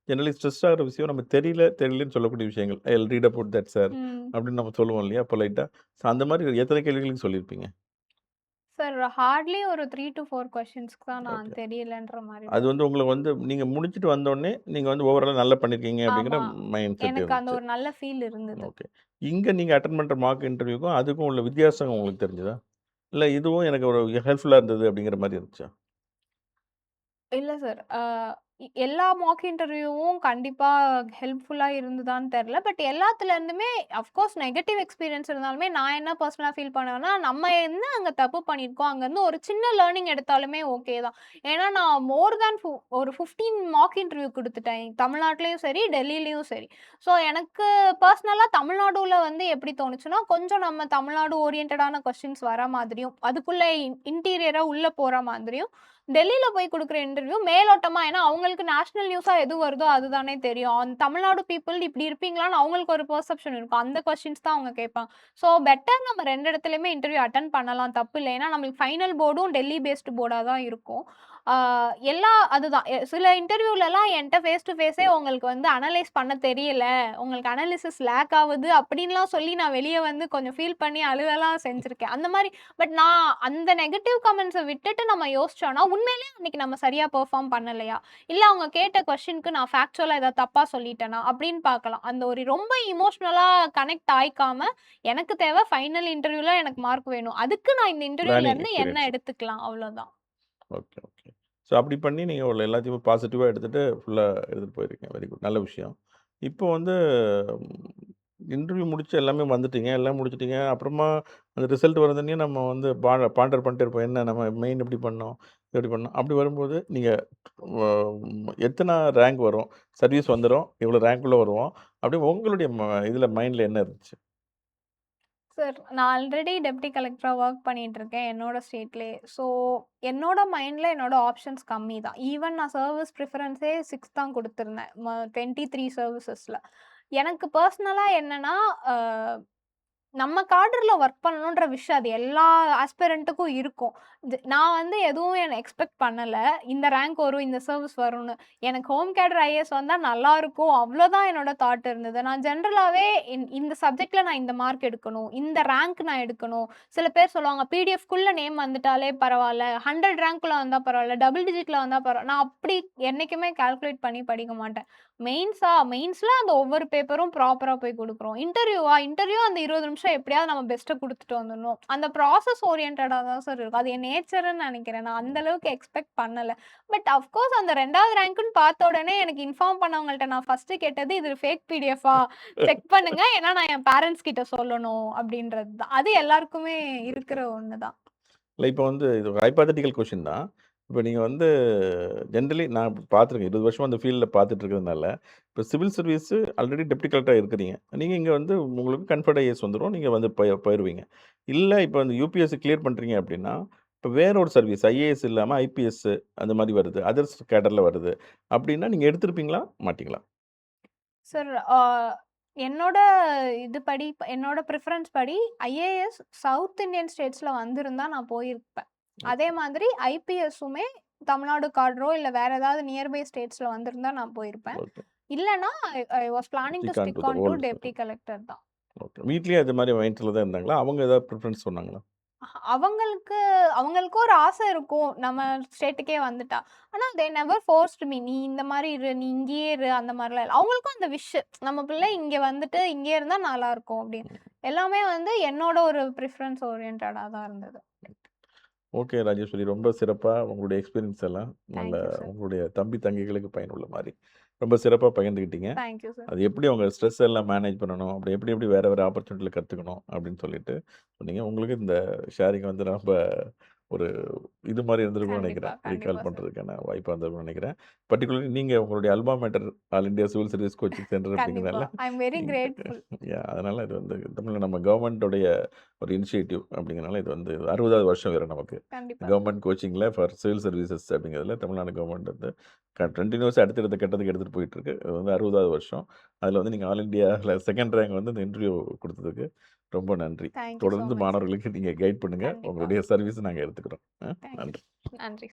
ஜெனரலி ஸ்ட்ரெஸ் ஆகுற விஷயம் நம்ம தெரியலன்னு சொல்லக்கூடிய விஷயங்கள். I will read about that sir ம். அப்படின்னு நம்ம சொல்லுவோம் இல்லையா? பொலைட்டா. ஸோ அந்த மாரி எத்தனை கேள்விகளுக்கு சொல்லியிருப்பீங்க? சார் ஹார்ட்லி ஒரு 3 டூ 4 கொஸ்டின்ஸ்க்கு தான் நான் ஓகே. தெரியலன்ற மாரி அது பதில். வந்து உங்களுக்கு வந்து நீங்க முடிச்சுட்டு வந்தோனே, நீங்க வந்து ஓவராலா நல்லா பண்ணியிருக்கீங்க அப்படிங்கிற ஆமா. மைண்ட் செட் எனக்கு அந்த இருந்துச்சு. ஒரு நல்ல ஃபீல் இருந்தது. ஓகே. இங்க நீங்க அட்டெண்ட் பண்ற மார்க் இன்டர்வியூக்கும், அதுக்கும் உள்ள வித்தியாசம் உங்களுக்கு தெரிஞ்சதா? இல்ல இதுவும் எனக்கு ஒரு ஹெல்ப்ஃபுல்லா இருந்தது அப்படிங்கிற மாரி இருந்துச்சா? இல்ல சார். எல்லா மாக் இன்டர்வியூவும் கண்டிப்பா ஹெல்ப்ஃபுல்லா இருந்ததான்னு தெரியல. பட் எல்லாத்துல இருந்துமே அஃப்கோர்ஸ் நெகட்டிவ் எக்ஸ்பீரியன்ஸ் இருந்தாலுமே நான் என்ன பர்சனலா ஃபீல் பண்ணுவேன்னா, நம்ம என்ன அங்க தப்பு பண்ணியிருக்கோம், அங்கருந்து ஒரு சின்ன லேர்னிங் எடுத்தாலுமே ஓகே தான். ஏன்னா நான் மோர் தேன் ஒரு 15 மாக் இன்டர்வியூ குடுத்துட்டேன். தமிழ்நாட்டிலயும் சரி, டெல்லிலயும் சரி. ஸோ எனக்கு பர்சனலா தமிழ்நாடுல வந்து எப்படி தோணுச்சுன்னா, கொஞ்சம் நம்ம தமிழ்நாடு ஓரியன்டடான கொஸ்டின்ஸ் வர மாதிரியும், அதுக்குள்ள இன்டீரியரா உள்ள போற மாதிரியும் டெல்லில போய் குடுக்குற இன்டர்வியூ மேலோட்டமா ஏன்னா, அவங்களுக்கு நேஷனல் நியூஸா எது வருதோ அதுதானே தெரியும். தமிழ்நாடு பீப்பிள் இப்படி இருப்பீங்களான்னு அவங்களுக்கு ஒரு பெர்செப்ஷன் இருக்கும். அந்த கொஸ்டின்ஸ் தான் அவங்க கேட்பாங்க. ஸோ பெட்டர் நம்ம 2 இடத்துலயுமே இன்டர்வியூ அட்டெண்ட் பண்ணலாம் தப்பில்ல. ஏன்னா, நம்மளுக்கு ஃபைனல் போர்டும் டெல்லி பேஸ்டு போர்டா தான் இருக்கும். ஆ அதுதான். சில இன்டர்வியூலலாம் என்ட்ட ஃபேஸ் டு ஃபேஸே உங்களுக்கு வந்து அனலைஸ் பண்ண தெரியல. உங்களுக்கு அனாலிசிஸ் லேக் ஆவுது அப்படின்லாம் சொல்லி நான் வெளிய வந்து கொஞ்சம் ஃபீல் பண்ணி அழுவலாம் செஞ்சிருக்கேன். அந்த மாரி பட் நான் அந்த நெகட்டிவ் கமெண்ட்ஸ விட்டுட்டு நம்ம யோசிச்சோம்னா, உண்மையிலேயே அன்னைக்கு நம்ம சரியா பெர்ஃபார்ம் பண்ணலையா? இல்ல அவங்க கேட்ட கொஸ்டினுக்கு நான் ஃபேக்சுவலா ஏதாவது தப்பா சொல்லிட்டேனா? அப்படின்னு பார்க்கலாம். அந்த ஒரு ரொம்ப எமோஷனலா கனெக்ட் ஆயிக்காம, எனக்கு தேவை ஃபைனல் இன்டர்வியூல எனக்கு மார்க் வேணும். அதுக்கு நான் இந்த இன்டர்வியூல லேர்னிங் இருந்து என்ன எக்ஸ்பீரியன்ஸ். எடுத்துக்கலாம்? அவ்வளோதான். Okay, okay. ஸோ அப்படி பண்ணி நீங்க எல்லாத்தையும் பாசிட்டிவா எடுத்துட்டு ஃபுல்லா எடுத்துட்டு போயிருக்கீங்க. Very good. நல்ல விஷயம். இப்போ வந்து இன்டர்வியூ முடிச்சு எல்லாமே வந்துட்டீங்க. எல்லாம் முடிச்சுட்டீங்க. அப்புறமா அந்த ரிசல்ட் வரதுன்னயே நம்ம வந்து பாண்டர் பண்ணிட்டே இருப்போம். என்ன நம்ம மெயின் எப்படி பண்ணோம்? எப்படி பண்ணோம்? அப்படி வரும்போது நீங்க வ எத்தன ரேங்க் வரும்? சர்வீஸ் வந்துரும். இவ்வளோ ரேங்க்குள்ள வருவோம். அப்படியே உங்களுடைய இதுல மைண்ட்ல என்ன இருந்துச்சு? சார், நான் ஆல்ரெடி டெப்டி கலெக்டரா வொர்க் பண்ணிட்டுருக்கேன் என்னோட ஸ்டேட்லயே. ஸோ, என்னோட மைண்ட்ல என்னோட ஆப்ஷன்ஸ் கம்மி தான். ஈவன் நான் சர்வீஸ் ப்ரிஃபரன்ஸே 6 தான் குடுத்துருந்தேன். 23 சர்வீசஸ்ல. எனக்கு பர்சனலா என்னன்னா, அ நம்ம காடர்ல ஒர்க் பண்ணணுன்ற விஷயம் அது எல்லா ஆஸ்பிரண்ட்டுக்கும் இருக்கும். நான் வந்து எதுவும் எக்ஸ்பெக்ட் பண்ணல. இந்த ரேங்க் வரும், இந்த சர்வீஸ் வரும்னு. எனக்கு ஹோம் கேடர் ஐஏஎஸ் வந்தா நல்லாருக்கும். அவ்ளோதான் என்னோட தாட் இருந்தது. நான் ஜெனரலாவே இந்த சப்ஜெக்ட்ல நான் இந்த மார்க் எடுக்கணும். இந்த ரேங்க் நான் எடுக்கணும். சில பேர் சொல்லுவாங்க பிடிஎஃப்குள்ள நேம் வந்துட்டாலே பரவால்ல. 100 ரேங்க்குள்ள வந்தா பரவால்ல. டபுள் டிஜிட்ல வந்தா பரவால்ல. நான் அப்படி என்னைக்குமே கால்குலேட் பண்ணி படிக்க மாட்டேன். மெயின்ஸ்ல அந்த ஒவ்வொரு பேப்பரும் ப்ராப்பரா போய் குடுக்குறோம். இன்டர்வியூ அந்த 20 நிமிஷம் எப்படியாவது நம்ம பெஸ்ட்ட குடுத்துட்டு வந்துடணும். அந்த ப்ராசஸ் ஓரியன்டடா தான் சார் இருக்கும். அது என் நேச்சர்ன்னு நெனைக்கிறேன். நான் அந்த அளவுக்கு எக்ஸ்பெக்ட் பண்ணல. பட் அஃப்கோர்ஸ் அந்த 2வது ரேங்க்ன்னு பார்த்த உடனே எனக்கு இன்ஃபார்ம் பண்ணவங்கள்ட்ட நான் ஃபர்ஸ்ட்டு கேட்டது, "இது ஃபேக் பிடிஎஃப்பா? செக் பண்ணுங்க. ஏன்னா நான் என் பேரன்ட்ஸ் கிட்ட சொல்லணும்." அப்படின்றது தான். அது எல்லாருக்குமே இருக்கிற ஒண்ணு தான். இல்ல இப்ப வந்து இது ஒரு ஹைப்போதெட்டிக்கல் கொஸ்டின் தான். இப்ப நீங்க வந்து ஜெனரலி நான் பார்த்துருக்கேன். 20 வருஷமா அந்த ஃபீல்ட்ல பார்த்துட்டு இருக்கிறதுனால, இப்ப சிவில் சர்வீஸ் ஆல்ரெடி டெப்டி கலெக்டரா இருக்கிறீங்க. நீங்க இங்க வந்து உங்களுக்கு கன்ஃபர்ட் ஐஏஎஸ் வந்துரும். நீங்க வந்து போயிருவீங்க. இல்ல இப்ப வந்து யுபிஎஸ்சி கிளியர் பண்றீங்க அப்படின்னா, இப்ப வேற ஒரு சர்வீஸ் ஐஏஎஸ் இல்லாம ஐபிஎஸ் அந்த மாரி வருது. அதர்ஸ் கேடர்ல வருது. அப்படின்னா நீங்க எடுத்திருப்பீங்களா? மாட்டீங்களா? சார், என்னோட என்னோட ப்ரிஃபரன்ஸ் படி ஐஏஎஸ் சவுத் இந்தியன் ஸ்டேட்ஸ்ல வந்திருந்தா நான் போயிருப்பேன். அதே ஓகே, மாதிரி ஐபிஎஸ்ஸுமே தமிழ்நாடு காடரோ இல்ல வேற ஏதாவது நியர்பை ஸ்டேட்ஸ்ல வந்திருந்தா நான் போயிருப்பேன். ஓகே. இல்லன்னா I was planning to stick on to stick the on to old deputy collector தான். ஓகே. வீட்லயும் அது மாரி மைண்ட்ல தான் இருந்தாங்களா? அவங்க ஏதாவது பிரிஃபரன்ஸ் சொன்னாங்களா? அவங்களுக்கு அவங்களுக்கும் ஒரு ஆசை இருக்கும். நம்ம ஸ்டேட்டுக்கே வந்துட்டா. ஆனா தே நெவர் ஃபோர்ஸ்ட் மீ. நீ இந்த மாரி இரு, நீ இங்கேயே இரு அந்த மாரிலாம் இல்ல. அவங்களுக்கும் அந்த நம்ம பிள்ளை இங்க வந்துட்டு இங்கேயே இருந்தா நல்லாருக்கும் அப்படின்னு. எல்லாமே வந்து என்னோட ஒரு பிரெஃபரன்ஸ் ஓரியன்டடா தான் இருந்தது. ஓகே ராஜேஸ்வரி. ரொம்ப சிறப்பா உங்களுடைய எக்ஸ்பீரியன்ஸ் எல்லாம் நல்ல தேங்க் யூ சார். உங்களுடைய தம்பி, தங்கைகளுக்கு பயனுள்ள மாரி ரொம்ப சிறப்பா பகிர்ந்துக்கிட்டீங்க. Thank you sir. அது எப்படி அவங்க ஸ்ட்ரெஸ் எல்லாம் மேனேஜ் பண்ணணும், அப்படி எப்படி எப்படி வேற வேற ஆப்பர்ச்சுனிட்டில கத்துக்கணும் அப்படின்னு சொல்லிட்டு சொன்னீங்க. உங்களுக்கு இந்த ஷேரிங் வந்து ரொம்ப ஒரு இது மாரி இருந்திருக்கும்னு கண்டிப்பா, நெனைக்கிறேன். ரீகால் கண்டிப்பா சார். பண்றதுக்கான வாய்ப்பா இருந்திருக்கும்னு நெனைக்கிறேன். பர்ட்டிகுலர்லி நீங்க உங்களுடைய alma mater all India civil service coaching centre கண்டிப்பா. அப்படிங்கிறனால ஐ அம் வெரி நீங்க கிரேட்ஃபுல். அதனால இது வந்து தமிழ்ல நம்ம கவர்மெண்ட்டோடைய ஒரு இனிஷியேட்டிவ் அப்படிங்கிறனால இது வந்து 60வது வருஷம் வேற நமக்கு. கண்டிப்பா சார். கவர்மெண்ட் கோச்சிங்ல ஃபார் சிவில் சர்வீசஸ் அப்படிங்கிறதுல தமிழ்நாடு கவர்மெண்ட் வந்து கன்டினியூஸா அடுத்தடுத்த கட்டத்துக்கு எடுத்துட்டு போயிட்டு இருக்கு. இது வந்து 60வது வருஷம். அதில வந்து நீங்க ஆல் இண்டியால 2ண்ட் ரேங்க் வந்து இந்த இன்டர்வியூ குடுத்ததுக்கு ரொம்ப நன்றி. தேங்க் யூ சோ தொடர்ந்து மச் சார். மாணவர்களுக்கு நீங்க கைட் பண்ணுங்க. கண்டிப்பா. உங்களுடைய சர்வீஸ் நாங்க எடுத்துக்கிறோம். Thank you. நன்றி. நன்றி.